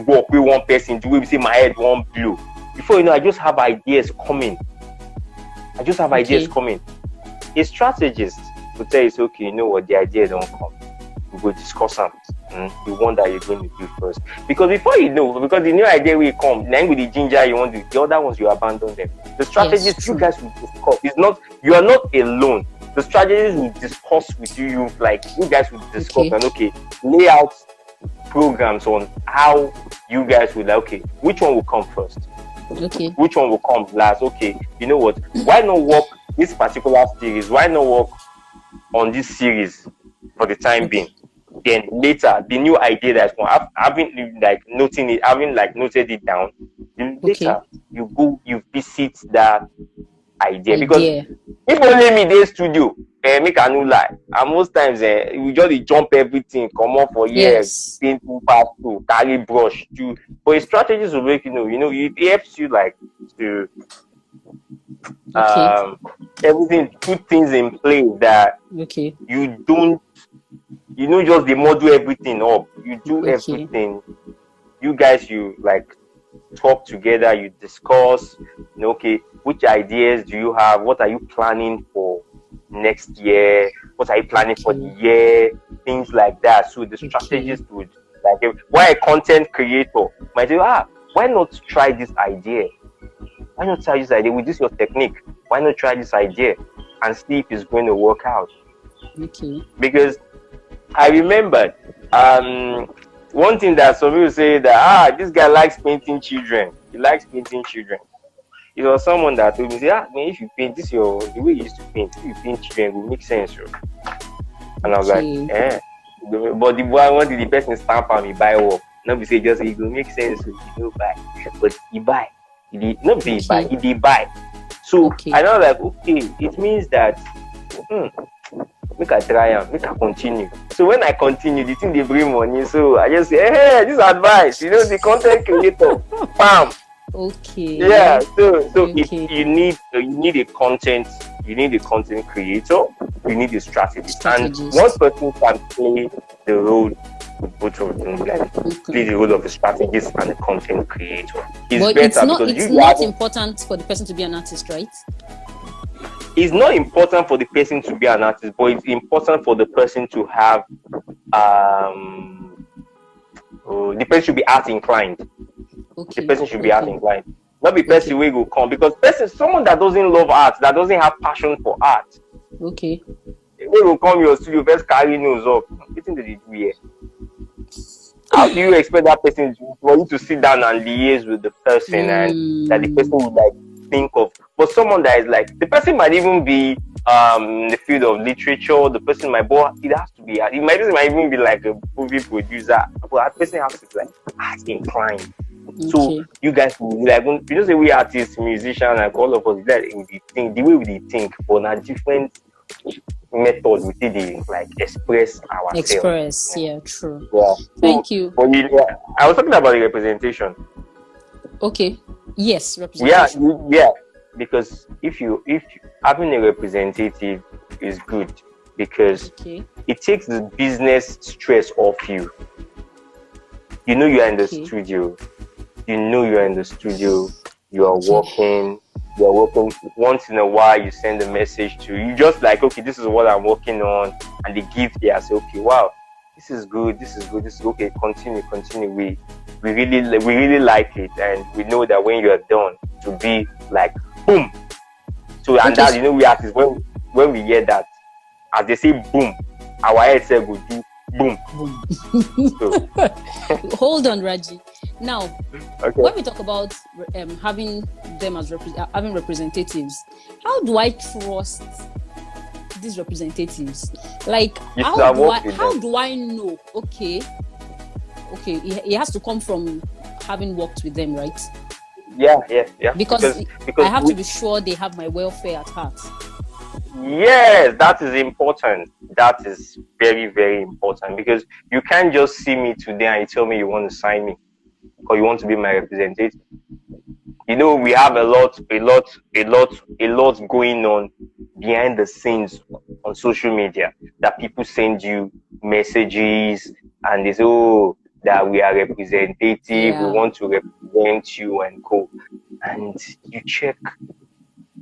work with one person. Do we see my head won't blow? Before you know, I just have ideas coming. A strategist will tell you, okay, you know what, the idea don't come. We will discuss them. The one that you're going to do first. Because before you know, because the new idea will come, then with the ginger you want to do, the other ones you abandon them. The strategist, you guys will discuss. You are not alone. The strategist will discuss with you. You guys will discuss and lay out programs on how you guys will which one will come first? Which one will come last? You know what? Why not work this particular series? Why not work on this series for the time being. Then later, the new idea that's going, having like noted it down. Then later, you visit that idea. Because if only me dey studio, make I no lie, and most times we just jump everything, come up for years, paint pass through, carry brush to. But a strategy to make it helps you like to everything, put things in place that you don't, just the model everything up. You do everything. You guys, you like talk together, you discuss, which ideas do you have? What are you planning for next year? What are you planning for the year? Things like that. So the strategist would, like, why a content creator might say, why not try this idea? Why not try this idea with this your technique? Why not try this idea and see if it's going to work out? Because I remembered one thing that some people say that this guy likes painting children. He likes painting children. It was someone that told me, man, if you paint the way you used to paint, if you paint children, it will make sense. And I was like, but the boy wanted the person stamp on me buy work. Not be say just it will make sense, buy. But he buy. He did buy. So I know like it means that make I try and make I continue. So when I continue, the thing they bring money. So I just say, hey, this advice, the content creator, bam. Yeah. So if you need a content, you need a content creator, you need a strategist. And one person can play the role with both of them, play the role of the strategist and the content creator. But it's not important for the person to be an artist, right? It's not important for the person to be an artist, but it's important for the person to have the person should be art inclined. The person should be art inclined. Not the person who will come, because someone that doesn't love art, that doesn't have passion for art. They will come your studio, first carry nose up. What do they do here? How do you expect that person for you to sit down and liaise with the person and that the person would like think of? But someone that is like, the person might even be in the field of literature, the person might, but it has to be, it might even be like a movie producer, but that person has to be like art inclined. So you guys will like, say we artists, musicians, like all of us, that the way we think, but a different method we did like express ourselves. True. Thank you. But I was talking about the representation. Yes, representation. Because if having a representative is good, because it takes the business stress off you. You are in the studio. You're in the studio. You are working. You're working. Once in a while, you send a message to you. Just like, okay, this is what I'm working on, and they give there. Say, okay, wow, this is good. This is okay. Continue. We really like it, and we know that when you are done, to be like boom. So and that we artists when we hear that, as they say boom, our head say go do boom. So. Hold on, Raji. Now, when we talk about having them as having representatives, how do I trust these representatives? Like, how do I know? Okay, it has to come from having worked with them, right? Yeah. Because I have to be sure they have my welfare at heart. Yes, that is important. That is very, very important, because you can't just see me today and you tell me you want to sign me or you want to be my representative. We have a lot going on behind the scenes on social media, that people send you messages and they say, that we are representative, we want to represent you and co. And you check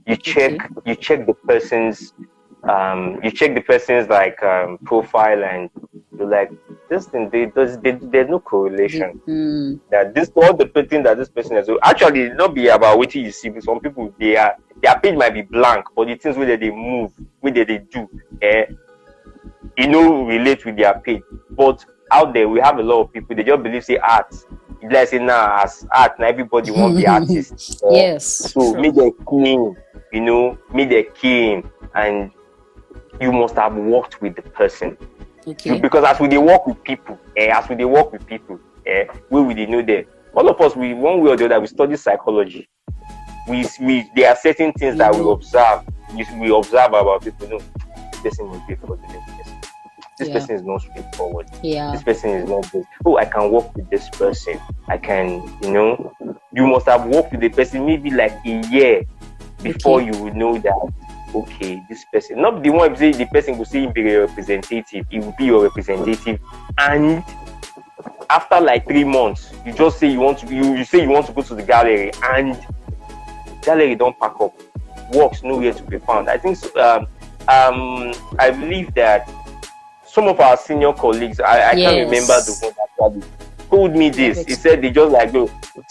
the person's like profile, and you're like, this thing, there's no correlation. That this all the thing that this person has. Actually, not be about what you see. But some people, their page might be blank, but the things where they move, where they do, relate with their page. But out there, we have a lot of people. They just believe say art. Let's say now as art, now everybody want to be artists. Yes. So make them clean, make them clean, and you must have worked with the person. Okay. Because as we work with people, we will know that all of us, we one way or the other, we study psychology. There are certain things that we observe. We observe about people. No, this person will be for the next person. This person is not straightforward. This person is not good. Oh, I can work with this person. I can, you must have worked with the person maybe like a year before you will know that, okay, this person, not the one say the person will say him be a representative, it will be your representative, and after like 3 months, you just say you want to go to the gallery, and gallery don't pack up, works nowhere to be found. I think I believe that some of our senior colleagues, I can't remember the one that actually told me this. He said they just like,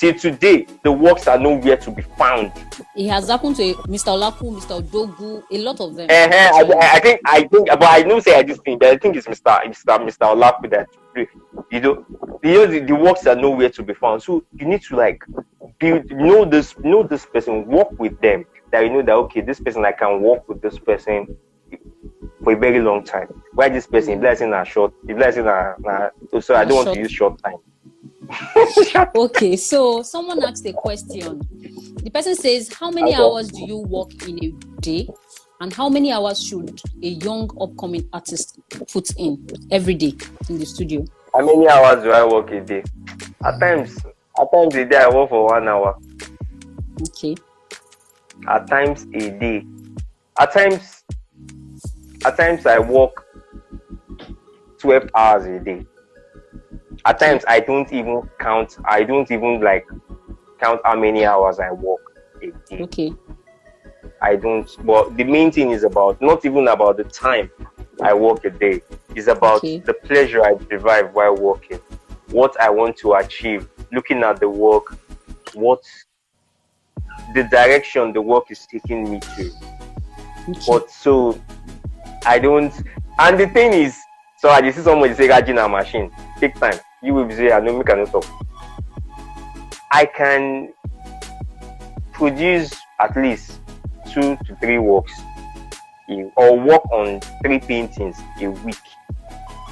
till today, the works are nowhere to be found. It has happened to Mr. Olapu, Mr. Odogu, a lot of them. I think, but I don't say this thing, but I think it's Mr. Olapu that, the works are nowhere to be found. So you need to like know this person, work with them, that you know that, okay, this person, I can work with this person for a very long time. Why this person? Blessing are short. So I don't want to use short time. Okay, so someone asked a question. The person says, how many hours do you work in a day, and how many hours should a young upcoming artist put in every day in the studio? How many hours do I work a day? At times a day I work for 1 hour. Okay. At times a day. At times I work 12 hours a day. At times I don't even count how many hours I work a day. Okay. I don't, but the main thing is not even about the time I work a day. It's about the pleasure I derive while working, what I want to achieve, looking at the work, what the direction the work is taking me to. Okay. But so I don't, and the thing is, so I see somebody say Raji na machine, take time. You will say, I know me cannot talk. I can produce at least 2 to 3 works, or work on 3 paintings a week.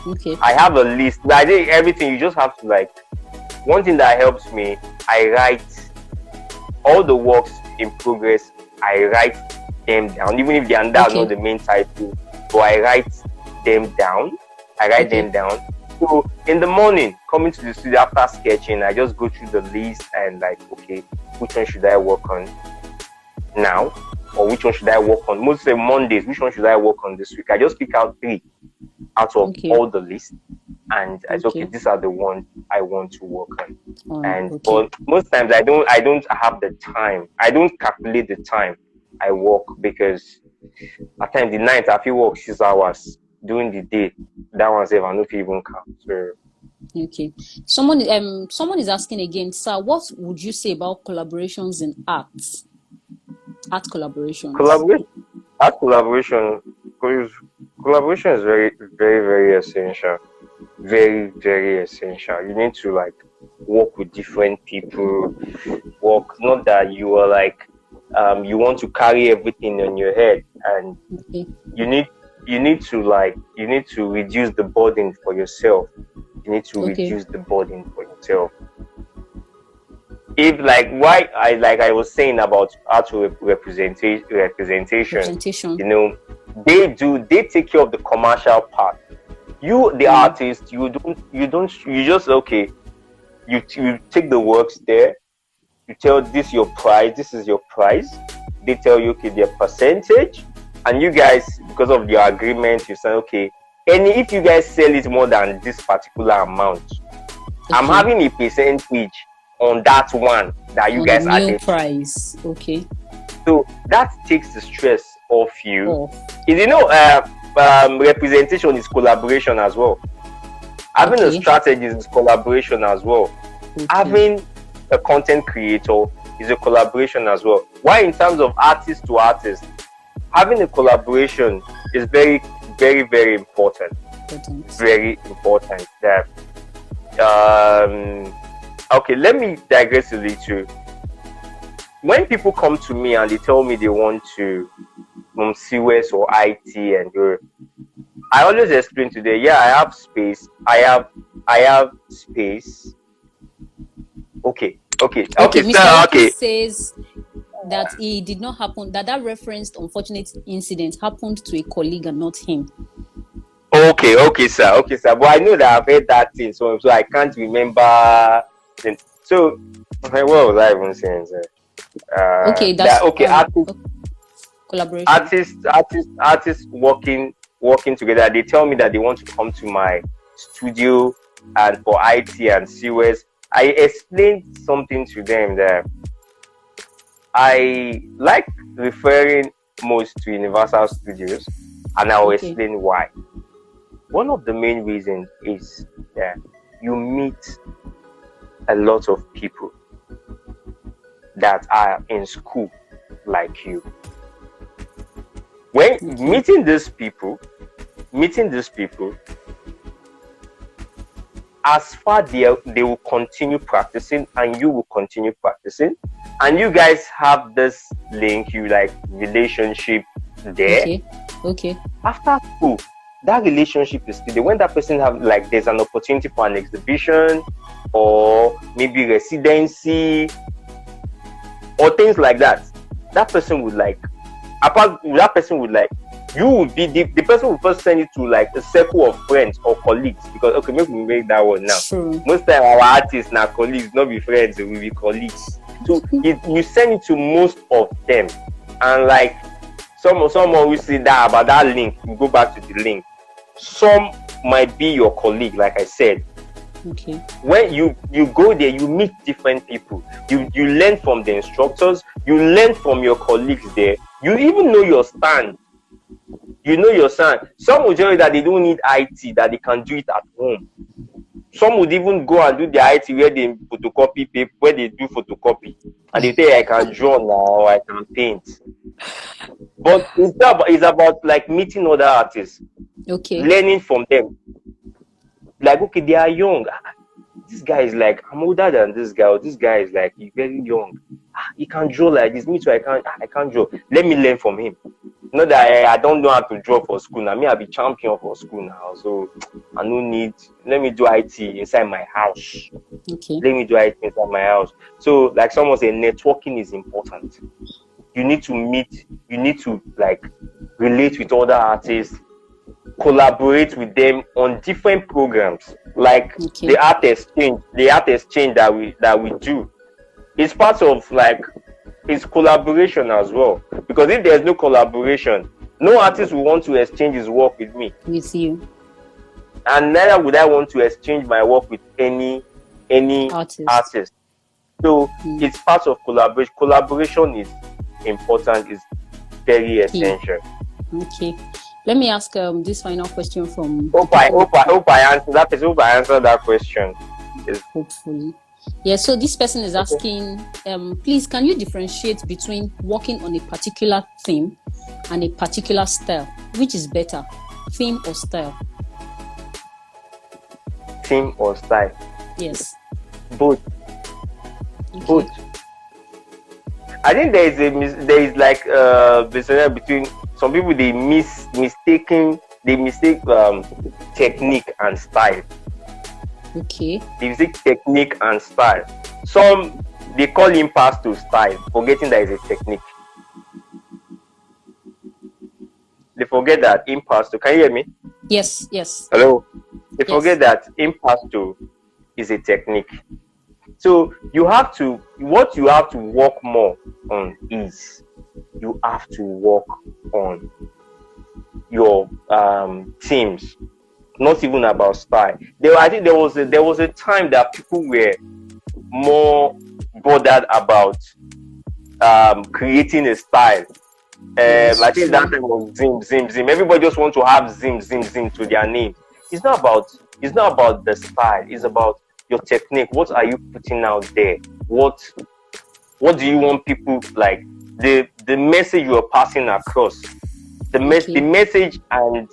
Okay. I have a list. I think everything, you just have to like, one thing that helps me, I write all the works in progress. I write them down, even if they are not the main title. So I write them down. So in the morning, coming to the studio after sketching, I just go through the list and like, okay, which one should I work on now? Or which one should I work on? Most of Mondays, which one should I work on this week? I just pick out 3 out of all the list, and I say, okay, these are the ones I want to work on. But most times I don't have the time. I don't calculate the time I work, because at times the night I feel work 6 hours. During the day, that one's ever no even count. So. Okay. Someone is asking again, sir, what would you say about collaborations in art? Art collaborations. Collaboration is very, very, very essential. Very, very essential. You need to like work with different people. Not that you are like you want to carry everything on your head, and you need to reduce the burden for yourself. You need to reduce the burden for yourself. If I was saying about art representation, they take care of the commercial part. You, the artist, you take the works there, you tell this is your price. They tell you, okay, their percentage, and you guys, because of your agreement, you say, okay, if you guys sell it more than this particular amount, I'm having a percentage on that one that you guys added. Price, okay. So that takes the stress off you. Representation is collaboration as well. Having a strategy is collaboration as well. Having a content creator is a collaboration as well. Why, in terms of artist to artist, having a collaboration is very, very, very important. Very important. Okay, let me digress a little. When people come to me and they tell me they want to CWS or IT, and I always explain to them, yeah, I have space. I have space. Okay, Mr. sir, Lucky says that it did not happen, that referenced unfortunate incident happened to a colleague and not him. Okay, sir. But I know that I've heard that thing, so I can't remember. So, what was I even saying, sir? Collaboration. Artists working together. They tell me that they want to come to my studio and for IT and COS. I explained something to them that I like referring most to Universal Studios, and I'll explain why. One of the main reasons is that you meet a lot of people that are in school like you. When meeting these people, as far they will continue practicing and you will continue practicing, and you guys have this link, you like relationship there. Okay. After school, that relationship is still there. When that person have like there's an opportunity for an exhibition or maybe residency or things like that, that person would like you would be the person will first send you to like a circle of friends or colleagues, because maybe we make that one now. Most time our artists now colleagues, not be friends, we will be colleagues. So you send it to most of them, and like someone will say that about that link, you go back to the link. Some might be your colleague, like I said. Okay. When you go there, you meet different people. You learn from the instructors. You learn from your colleagues there. You even know your stand. You know your stand. Some will tell you that they don't need IT, that they can do it at home. Some would even go and do the IT where they photocopy paper, where they do photocopy, and they say I can draw now, I can paint. But it's about like meeting other artists. Okay. Learning from them. Like, okay, they are young. This guy is like, I'm older than this guy. Or this guy is like, he's very young. He can draw like this. Me too, I can't draw. Let me learn from him. Not that I don't know how to draw for school. Now, me, I'll be champion for school now. So, I don't need, let me do IT inside my house. Okay. Let me do IT inside my house. So, like someone said, networking is important. You need to meet, you need to like relate with other artists, collaborate with them on different programs, like the art exchange that we do. It's part of like it's collaboration as well, because if there's no collaboration, no artist will want to exchange his work with me. With you. And neither would I want to exchange my work with any artist. So it's part of collaboration. Collaboration is important, is very essential. Okay. Let me ask this final question from. Hope I answered that. Hope I answered that question. Yes. Hopefully. Yeah. So this person is asking, please, can you differentiate between working on a particular theme and a particular style? Which is better, theme or style? Theme or style? Yes. Both. Okay. Both. I think there is like between some people, they mistake technique and style. Okay. They mistake technique and style. Some they call impasto style, forgetting that it's a technique. They forget that impasto. Can you hear me? Yes. Hello. They forget that impasto is a technique. So what you have to work more on is you have to work on your themes, not even about style. I think there was a time that people were more bothered about creating a style. I think that time was zim. Everybody just wants to have zim to their name. It's not about the style. It's about your technique. What are you putting out there? What do you want people like? The message you are passing across, the message and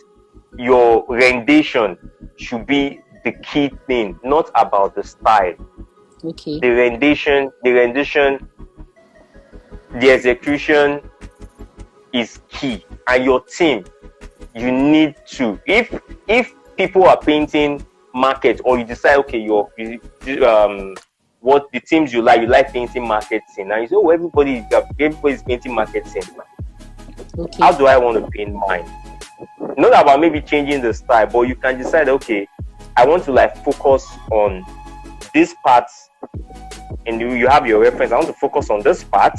your rendition should be the key thing, not about the style. Okay. The rendition, the execution is key, and your team you need to, if people are painting market, or you decide, okay, what the themes you like painting market scene, and you say, oh, everybody's painting market scene. Okay. How do I want to paint mine? Not about maybe changing the style, but you can decide, okay, I want to like focus on this part, and you have your reference. I want to focus on this part.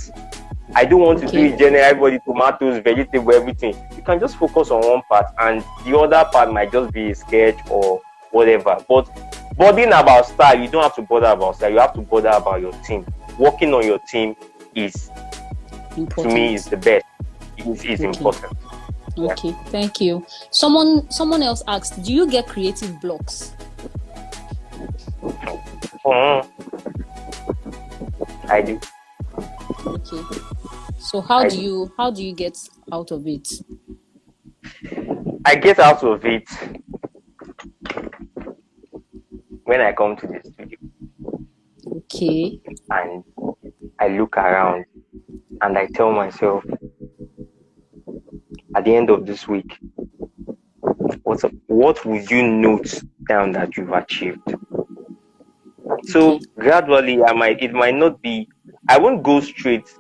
I don't want to do it general, everybody, tomatoes, vegetable, everything. You can just focus on one part, and the other part might just be a sketch or whatever. But bothering about style, you don't have to bother about style. You have to bother about your team. Working on your team is important. To me, is the best. It's important. Okay, thank you. Someone else asked, do you get creative blocks? I do. Okay. So how do you get out of it? I get out of it when I come to the studio. Okay. And I look around and I tell myself, at the end of this week, what would you note down that you've achieved? Okay. So gradually, it might not be, I won't go straight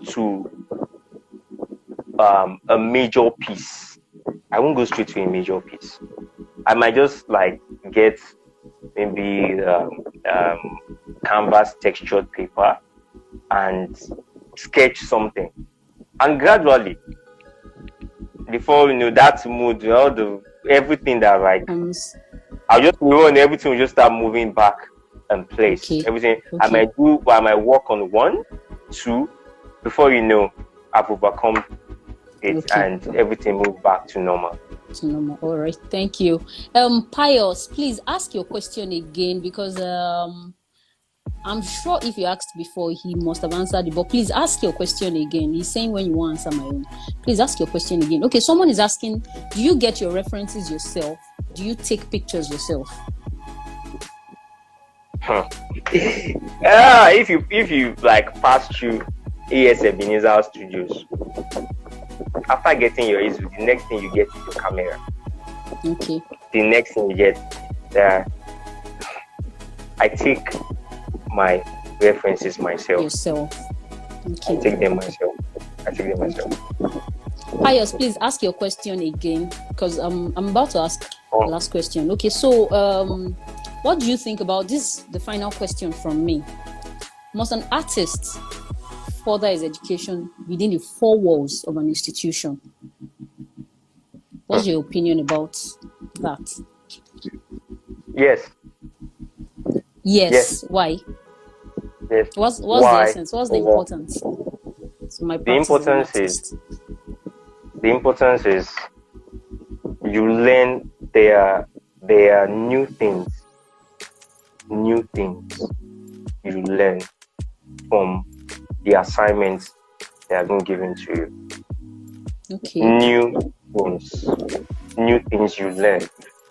to a major piece. I won't go straight to a major piece. I might just like get maybe canvas textured paper and sketch something. And gradually, before that mood, everything that like I'll just move on, everything will just start moving back in place. Okay. Everything I might work on 1, 2, before I've overcome it and everything move back to normal. All right, thank you. Pius, please ask your question again, because I'm sure if you asked before, he must have answered it, but please ask your question again. He's saying when you want to answer my own. Please ask your question again. Okay, someone is asking, do you get your references yourself? Do you take pictures yourself? If you like pass through AS Ebenezer Studios, after getting your ISO, the next thing you get is your camera. Okay. The next thing you get, I take my references myself. Yourself. Okay. I take them myself. Pius, please ask your question again, because I'm about to ask the last question. Okay, so what do you think about this? The final question from me. Must an artist further his education within the 4 walls of an institution? What's your opinion about that? Yes. Why? Yes. What's the essence? What's the importance? So the importance is you learn there are new things you learn from the assignments that have been given to you. Okay. New things you learn.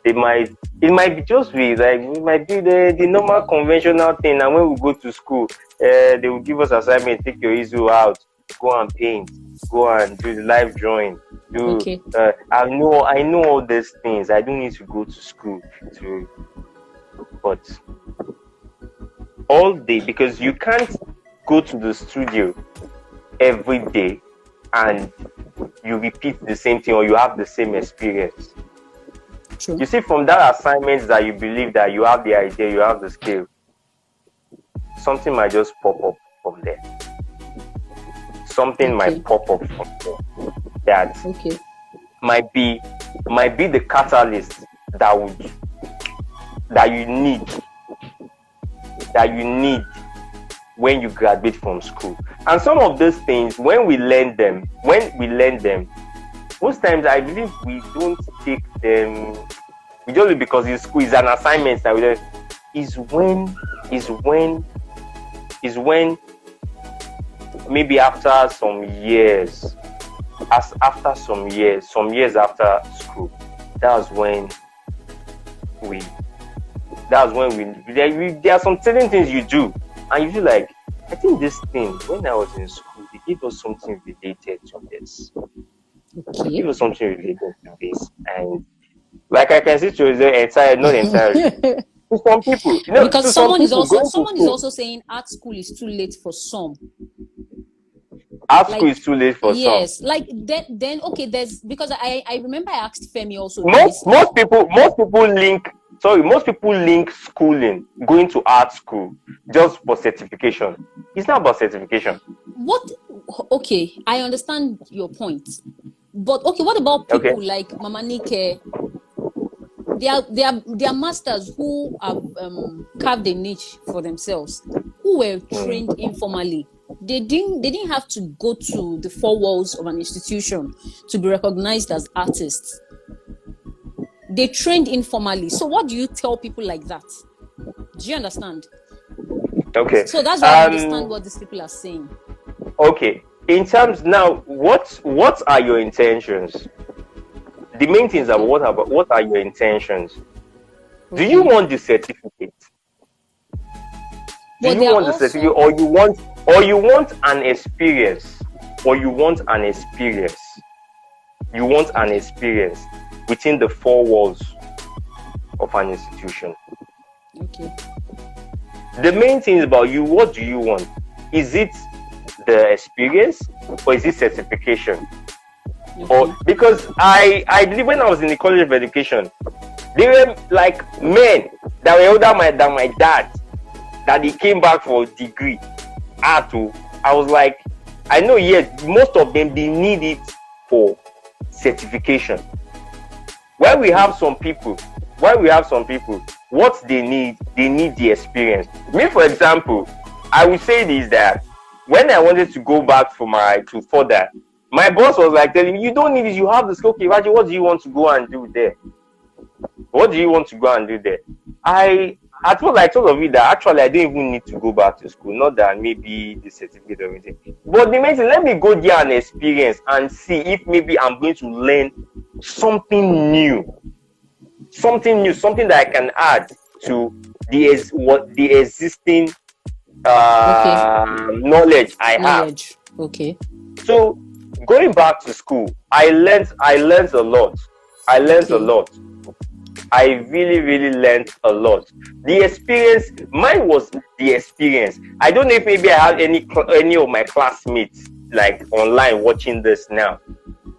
It might just be like, it might be the normal conventional thing. And when we go to school, they will give us assignment, take your ISO out, go and paint, go and do the live drawing. Okay. I know all these things. I don't need to go to school but all day, because you can't go to the studio every day and you repeat the same thing or you have the same experience. True. You see, from that assignment that you believe that you have the idea, you have the skill, something might just pop up from there. Something might pop up from there that might be the catalyst that you need when you graduate from school. And some of those things, when we learn them, most times I believe we don't take them. We just, because in school is an assignment that we do. Is when maybe after some years after school, that's when there are some certain things you do and you feel like, I think this thing, when I was in school, they gave us something related to this. Okay. Give us something related to this. And like I can see to the entire, not entirely. To some people, because someone is school, also saying art school is too late for some. Art school is too late for some. Yes, like then okay, there's because I remember I asked Femi also. Most people link schooling, going to art school, just for certification. It's not about certification. Okay, I understand your point, but okay, what about people like Mama Nike? They are masters who have carved a niche for themselves, who were trained informally. They didn't have to go to the four walls of an institution to be recognized as artists. They trained informally. So what do you tell people like that? Do you understand? Okay. So that's why I understand what these people are saying. Okay. In terms now, what are your intentions? The main things are what are your intentions? Okay. Do you want the certificate? Do you want the certificate, or you want an experience? Or you want an experience? You want an experience within the four walls of an institution. Okay. The main thing is about you. What do you want? Is it the experience, or is it certification? Okay. Or because I believe when I was in the College of Education, they were like men that were older than my dad, that he came back for a degree. I was like, I know, yes, most of them, they need it for certification. While we have some people, what they need the experience. Me, for example, I would say this, that when I wanted to go back to further, my boss was like telling me, you don't need it, you have the skill. Okay, Raji, what do you want to go and do there? What do you want to go and do there? I told of you that actually I don't even need to go back to school, not that maybe the certificate or anything. But the main thing, let me go there and experience and see if maybe I'm going to learn something new, something that I can add to the existing knowledge I have. Okay. So going back to school, I learned a lot. I really, really learned a lot. The experience, mine was the experience. I don't know if maybe I have any of my classmates like online watching this now.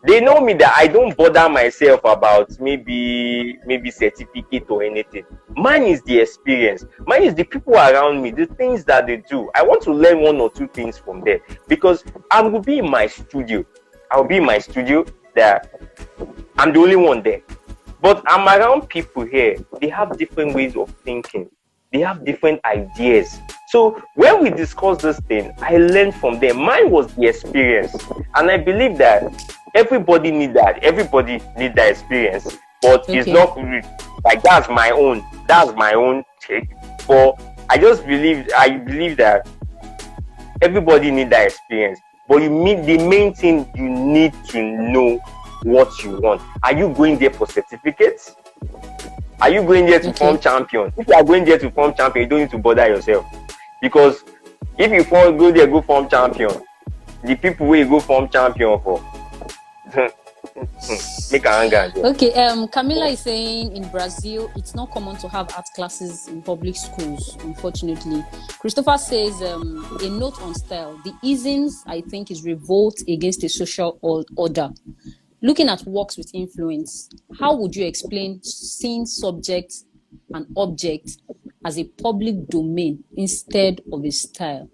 They know me that I don't bother myself about maybe certificate or anything. Mine is the experience. Mine is the people around me, the things that they do. I want to learn one or two things from them because I will be in my studio. I'll be in my studio that I'm the only one there. But I'm around people here. They have different ways of thinking. They have different ideas. So when we discuss this thing, I learned from them. Mine was the experience. And I believe that everybody need that. Everybody need that experience. But it's not like that's my own take. But I believe that everybody need that experience. But the main thing, you need to know what you want. Are you going there for certificates? Are you going there to form champion? If you are going there to form champion, you don't need to bother yourself. Because if you go there, go form champion, the people will go form champion for. Make a hanger. Okay, Camila is saying in Brazil, it's not common to have art classes in public schools, unfortunately. Christopher says, a note on style. The Isms, I think, is revolt against a social order. Looking at works with influence, how would you explain seeing subject and object as a public domain instead of a style?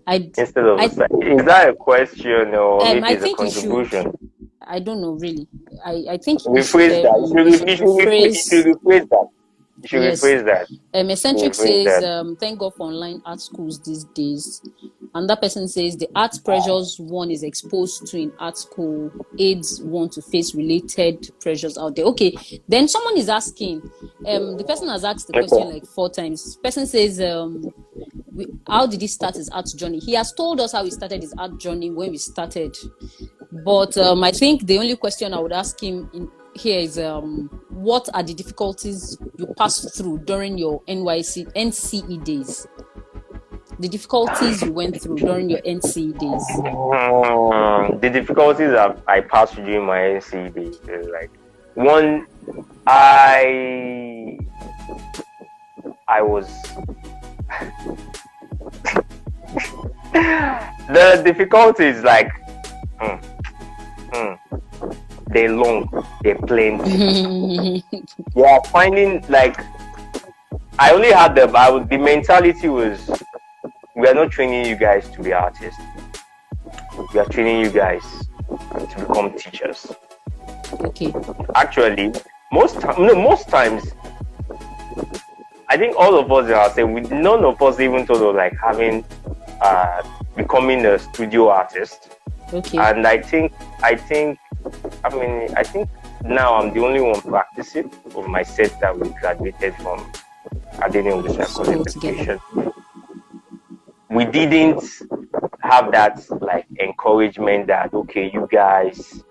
Instead of a style. Is that a question or maybe it's a contribution? I don't know, really. I think you should rephrase that. You should rephrase that. Eccentric says, thank God for online art schools these days. And that person says the art pressures one is exposed to in art school aids one to face related pressures out there. Okay, then someone is asking, the person has asked the question like 4 times. The person says, how did he start his art journey? He has told us how he started his art journey when we started. But I think the only question I would ask him here is, what are the difficulties you passed through during your NCE days? the difficulties you went through during your NC days. The difficulties I passed through during my NC days is like, one, I was the difficulties, like, they're long, they're plenty. Yeah, finding, like, I only had the mentality was, we are not training you guys to be artists. We are training you guys to become teachers. Okay. Actually, most times, I think all of us are saying, none of us even thought of like having becoming a studio artist. Okay. And I think now I'm the only one practicing of my set that we graduated from Academy Education. We didn't have that like encouragement that, okay, you guys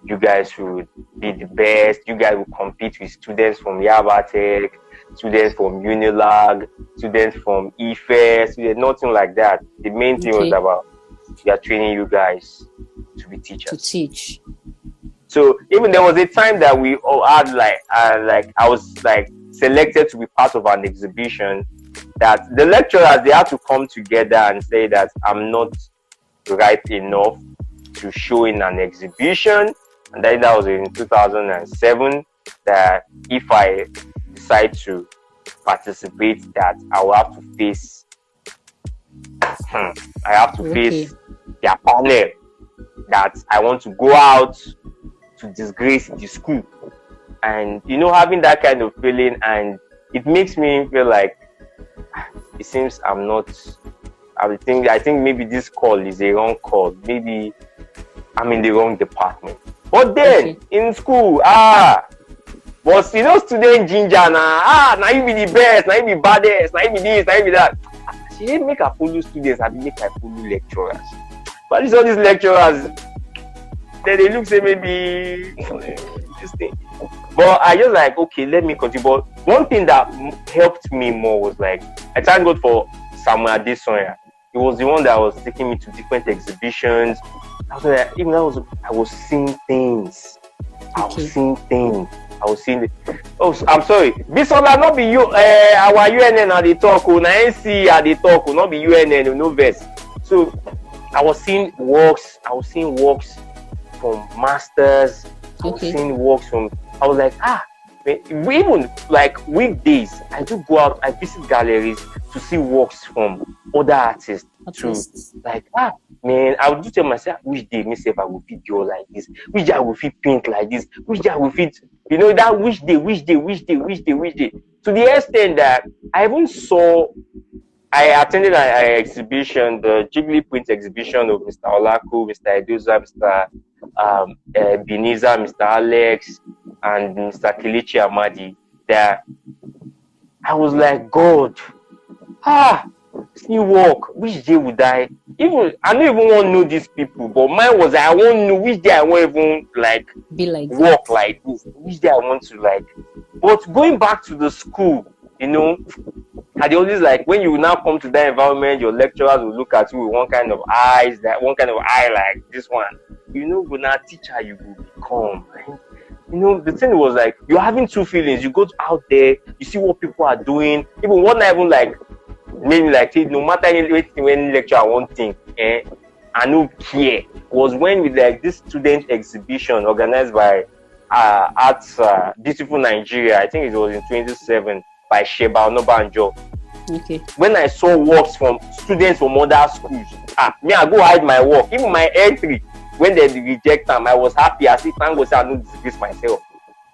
would be the best, you guys will compete with students from Yaba Tech, students from Unilag, students from IFE, nothing like that. The main thing was about, we are training you guys to be teachers. To teach. So even there was a time that we all had like I was like selected to be part of an exhibition, that the lecturers, they had to come together and say that I'm not right enough to show in an exhibition, and that was in 2007, that if I decide to participate, that I will have to face face their panel, that I want to go out to disgrace the school. And having that kind of feeling, and it makes me feel like it seems I think maybe this call is a wrong call. Maybe I'm in the wrong department. But then in school, but student ginger now you be the best, now you be baddest, now you be this, now you be that. She didn't make her follow students, I make her follow lecturers. But all these lecturers, they look say maybe this thing. But I just like, okay, let me continue. But one thing that helped me more was like, I thank God for Samuel Adesonya. He was the one that was taking me to different exhibitions. I was seeing things. I was seeing things. Oh, I'm sorry. Bisola, not be you. Our UNN at the talk. Na NC at the talk. Not be UNN. No verse. So I was seeing works. From masters. I was seeing works from. I was like, even like weekdays, I do go out, I visit galleries to see works from other artists. To like, man, I would just tell myself, which day myself I will fit draw like this, which day I will fit paint like this, which day I will fit, that which day. To the extent that I even I attended an exhibition, the Jiggly Print exhibition of Mr. Olaku, Mr. Edoza, Mr. Beniza, Mr. Alex, and Mr. Kelechi Amadi. That I was like, God, this new work, which day would I don't even want to know these people, but mine was, I won't know which day I won't even like be like work that. Like this, which day I want to like. But going back to the school, I always like, when you now come to that environment, your lecturers will look at you with one kind of eye like this one. When a teacher you will become. The thing was like, you're having two feelings. You go out there, you see what people are doing. Even what not even like, maybe like, no matter any lecturer one thing, I don't care. Was when with like this student exhibition organized by Arts Beautiful Nigeria. I think it was in 2007 by Sheba Onobanjo. Okay. When I saw works from students from other schools, I go hide my work. Even my entry, when they reject them, I was happy. I said, thank God I don't disgrace myself.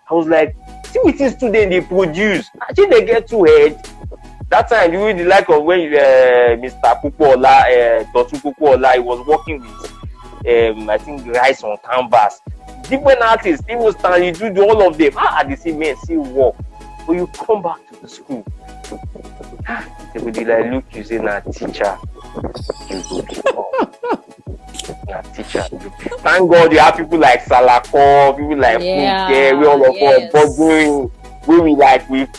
I was like, see what these students they produce. I think they get too head. That time, you really like of when Mr. Pupola, Dr. Pupola, he was working with, I think, rice on canvas. Different artists, they will stand, you do all of them. At the same man, see work. But you come back to the school. They will be like, look, you say, nah, teacher. You go become. Nah, teacher. Thank God you have people like Salako, people like Funke, we all of us, but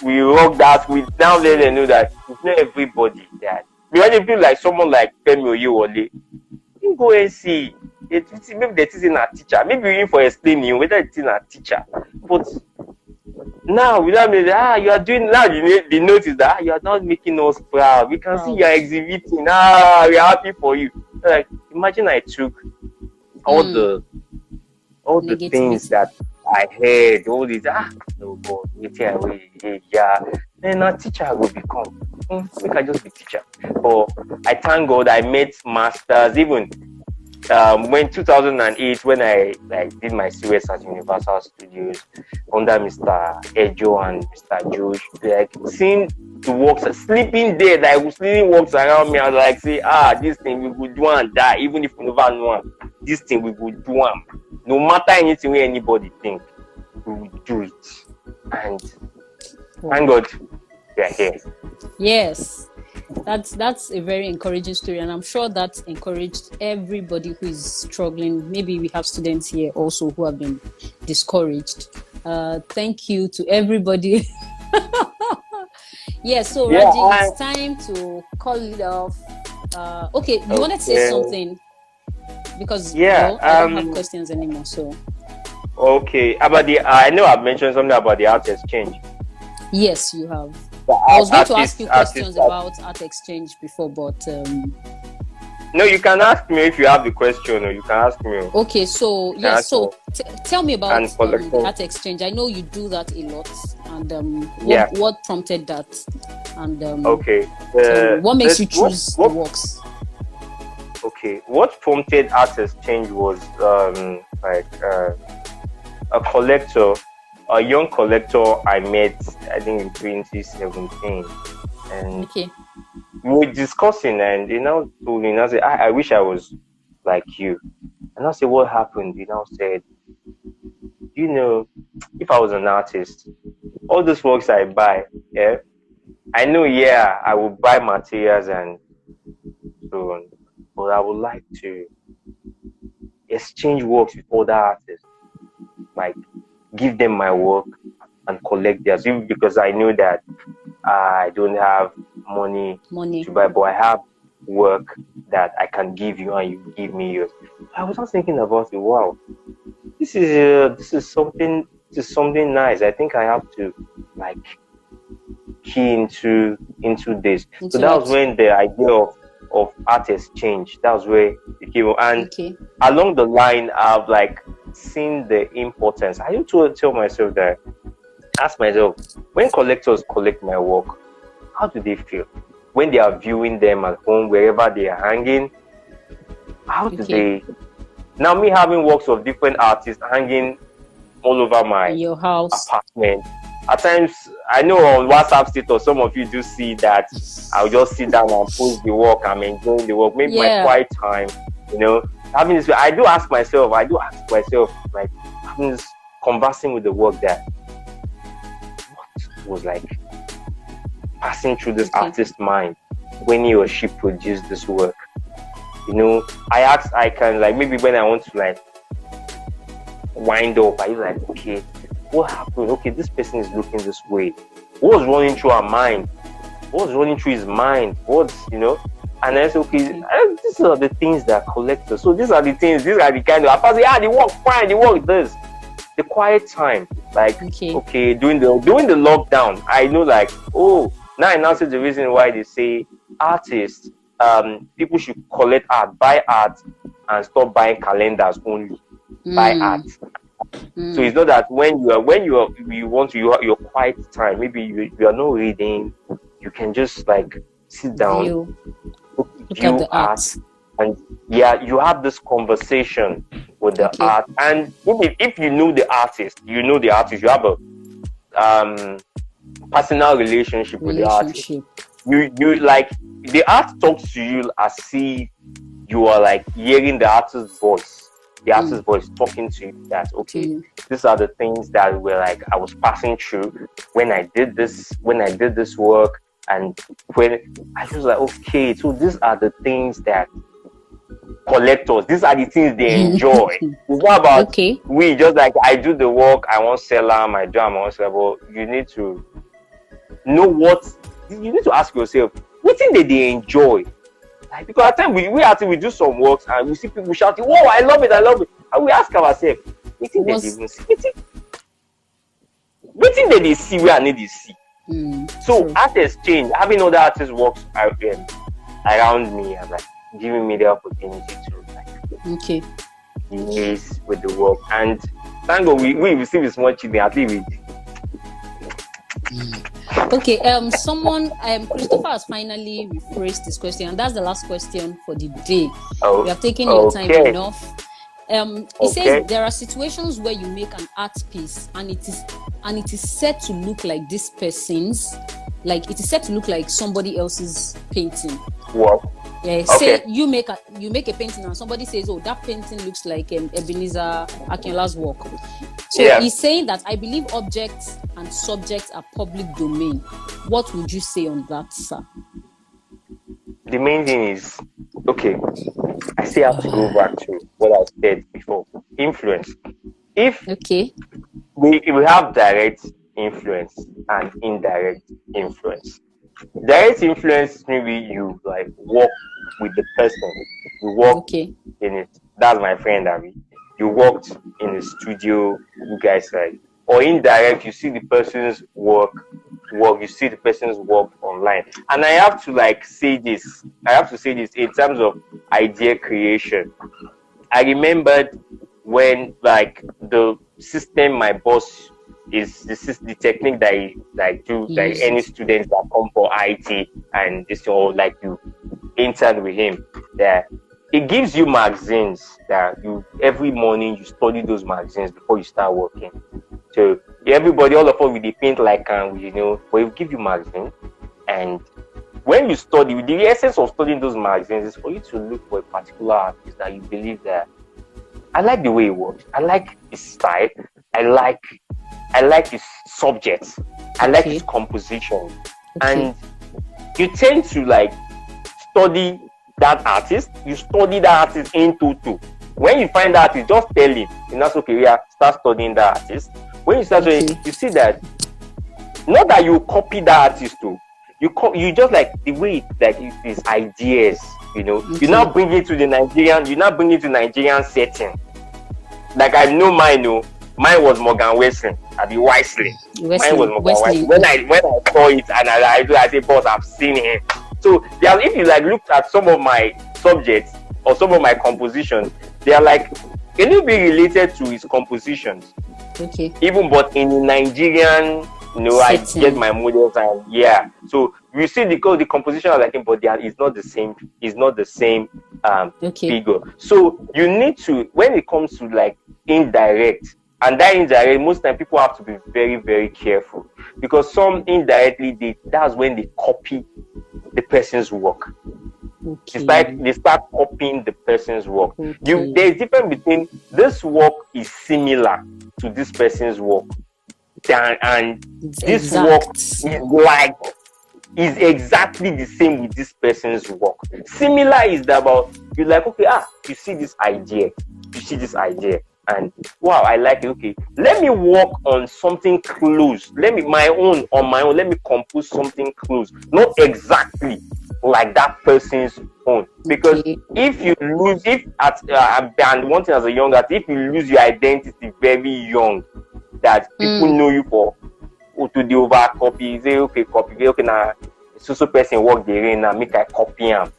we rock that. We down there, they know that it's not everybody that when you feel like someone like Femi Oyewole, you go and see it, maybe the teaching a teacher, maybe you're in for explaining whether it's in a teacher. But now without me, you are doing now the notice that you are not making us proud. We can see you are exhibiting. We are happy for you. Like, imagine I took all the things that I heard, all these no God, yeah. Then a teacher will become. We can just be teacher. But I thank God I made masters. Even when 2008, when I did my series at Universal Studios under Mr. Ejo and Mr. Josh, like seeing the works, sleeping there, like sleeping works around me, I was like, say, this thing we would do and die, even if we never know this thing we would do. No matter anything where anybody think, we will do it. And thank God we are here. Yes, that's a very encouraging story, and I'm sure that encouraged everybody who is struggling. Maybe we have students here also who have been discouraged. Thank you to everybody. So Raji, it's time to call it off. Okay, you wanted to say something? Because I don't have questions anymore. So okay, about I know I've mentioned something about the art exchange. Yes, you have. I was going to ask you questions about art exchange before, but no, you can ask me if you have the question, or you can ask me. Okay, so tell me about the art exchange. I know you do that a lot, and what prompted that? And okay, what makes you choose the works? Okay, what prompted art exchange was a collector, a young collector I met, I think in 2017, and we were discussing, and told me, I said, I wish I was like you. And I said, what happened? Said, if I was an artist, all those works I buy, I know, I would buy materials and so on, but I would like to exchange works with other artists, like give them my work and collect theirs, because I know that I don't have money to buy, but I have work that I can give you and you give me yours. I was just thinking about it. Wow, this is something nice. I think I have to key into this. So that was when the idea of art exchange, that was where it came. And along the line, I've seen the importance. I used to tell myself that, ask myself, when collectors collect my work, how do they feel when they are viewing them at home, wherever they are hanging? How do they? Now, me having works of different artists hanging all over your house, apartment. At times, I know on WhatsApp status, some of you do see that I'll just sit down and post the work. I'm enjoying the work. Maybe my quiet time, having this. I do ask myself, like, having this, conversing with the work, that what was passing through this artist's mind when he or she produced this work. I can maybe when I want to wind up, I was okay, what happened? Okay, this person is looking this way. What was running through our mind? What was running through his mind? And I said, okay, these are the things that collectors. So these are the things, these are the kind of, the work fine, the work this. The quiet time, during the lockdown, I know now I now see the reason why they say artists, people should collect art, buy art, and stop buying calendars only. Buy art. So it's not that when you want to your quiet time, maybe you are not reading, you can just sit down, view art, and you have this conversation with the art. And if you know the artist, you have a personal relationship with the artist. You the art talks to you as if you are hearing the artist's voice. The artist's voice talking to you, that these are the things that were I was passing through when I did this work, and when I was okay, so these are the things that collectors, these are the things they enjoy. It's not about we just I do the work, I want to sell them, I do, I want to sell, but you need to know you need to ask yourself, Wetin they enjoy. Like, because at times we actually do some works and we see people shouting, "Whoa, I love it, I love it." And we ask ourselves, wetin they even see? Wetin they see where I need to see. So true. art exchange, having other artists works around me and like giving me the opportunity to like liaise with the work. And thank God we receive a small children at least. Okay, someone, Christopher has finally rephrased this question, and that's the last question for the day. You have taken your time enough. It says there are situations where you make an art piece and it is set to look like this person's, like it is set to look like somebody else's painting. Wow. Say you make a painting and somebody says, "Oh, that painting looks like Ebenezer Akinola's work." So he's saying that I believe objects and subjects are public domain. What would you say on that, sir? The main thing is, I still have to go back to what I said before. Influence. If we have direct influence and indirect influence. Direct influence, maybe you like work with the person. You work in it. That's my friend Abby. You worked in the studio, you guys like, or indirect, you see the person's work, you see the person's work online. And I have to like say this. I have to say this in terms of idea creation. I remembered when like the system my boss is the technique that I do, like any students that come for IT and this, or like you intern with him, that it gives you magazines that you every morning you study those magazines before you start working. So everybody, all of us, we paint like but it give you magazine, and when you study, the essence of studying those magazines is for you to look for a particular artist that you believe that I like the way he works, I like his style, I like his subjects, I like his composition, and you tend to like study that artist. You study that artist in total. When you find that artist, just tell him, and that's start studying that artist. When you start studying, you see that not that you copy that artist too. You just like the way that his ideas, you now bring it to the Nigerian. You now bring it to Nigerian setting. Like I know mine. Mine was Morgan Wesley at the Wesley. Mine was Morgan Wesley. When I saw it and I say, boss, I've seen him. So if you like looked at some of my subjects or some of my compositions, they are like a little bit related to his compositions. Even but in Nigerian, I get my models and So you see the composition of him, but it's not the same. It's not the same figure. So you need to, when it comes to like indirect. And that indirect, most time people have to be very, very careful, because some indirectly that's when they copy the person's work. It's like they start copying the person's work. There's difference between this work is similar to this person's work, and this work is exactly the same with this person's work. Similar is about you're like, you see this idea, and wow, I like it. Let me work on something close. Let me let me compose something close, not exactly like that person's own. Because if you lose, and one thing as a young artist, if you lose your identity very young, that people know you for to the over copy, say copy, now so person work there now, make I copy him.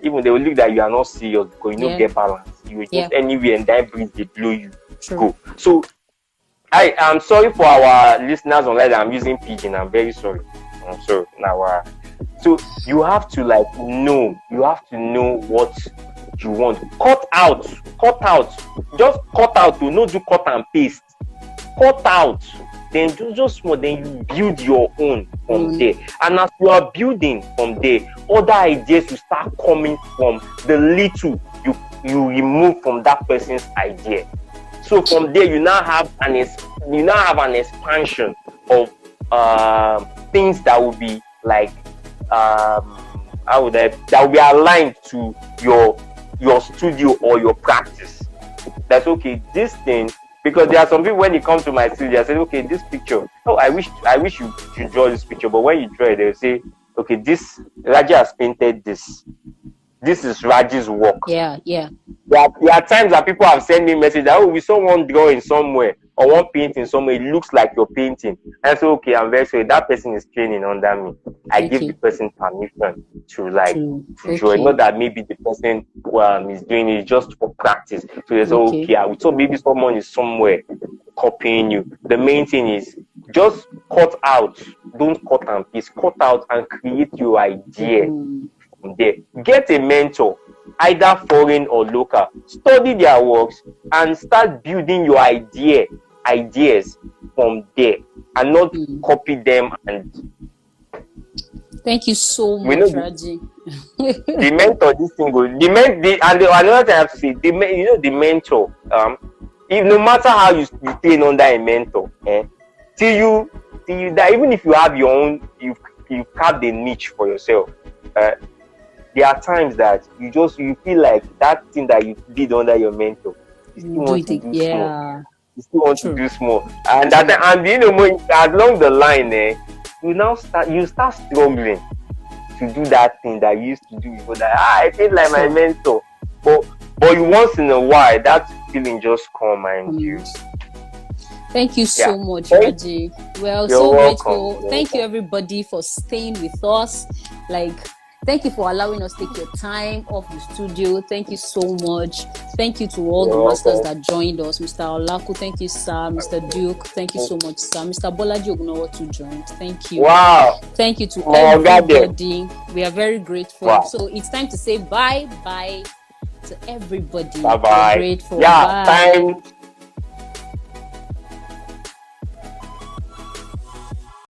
Even they will look that you are not serious because you don't get balance. You will just anywhere and that breeze they blow you. Go. So I am sorry for our listeners online that I'm using pidgin. I'm very sorry. So now so you have to know what you want. Cut out. Just cut out. Do not do cut and paste. Cut out. Then do just small. Then you build your own from there. And as you are building from there, other ideas will start coming from the little you remove from that person's idea. So from there, you now have an expansion of things that will be like that will be aligned to your studio or your practice. That's this thing. Because there are some people, when they come to my studio, I say, this picture, I wish you draw this picture. But when you draw it, they'll say, okay, this Raji has painted this. This is Raji's work. Yeah. There are times that people have sent me message that, oh, we saw one drawing somewhere or one painting somewhere. It looks like your painting. And so, okay, I'm very sorry. That person is training under me. I give the person permission to draw. Not that maybe the person is doing it just for practice. So they say, okay, so maybe someone is somewhere copying you. The main thing is just cut out. Don't cut and paste. Cut out and create your idea from there. Get a mentor, either foreign or local. Study their works and start building your ideas from there, and not copy them. And thank you so much, Raji. The mentor, this thing goes. Another thing I have to say, the mentor. If no matter how you train under a mentor, till you that even if you have your own, you carved a niche for yourself. There are times that you feel like that thing that you did under your mentor, you still want to do small. You still want to do small, and along the line, you start struggling to do that thing that you used to do before. That I feel like my mentor, but you once in a while that feeling just come and you. Thank you so much, Raji. Well, so grateful. Thank you everybody for staying with us. Thank you for allowing us to take your time off the studio. Thank you so much. Thank you to all the masters that joined us. Mr. Olaku, thank you, sir. Mr. Duke, thank you so much, sir. Mr. Bolaji Ognowo joined. Thank you. Wow. Thank you to everybody. We are very grateful. Wow. So it's time to say bye-bye to everybody. Bye-bye. We're grateful. Yeah, bye. Time.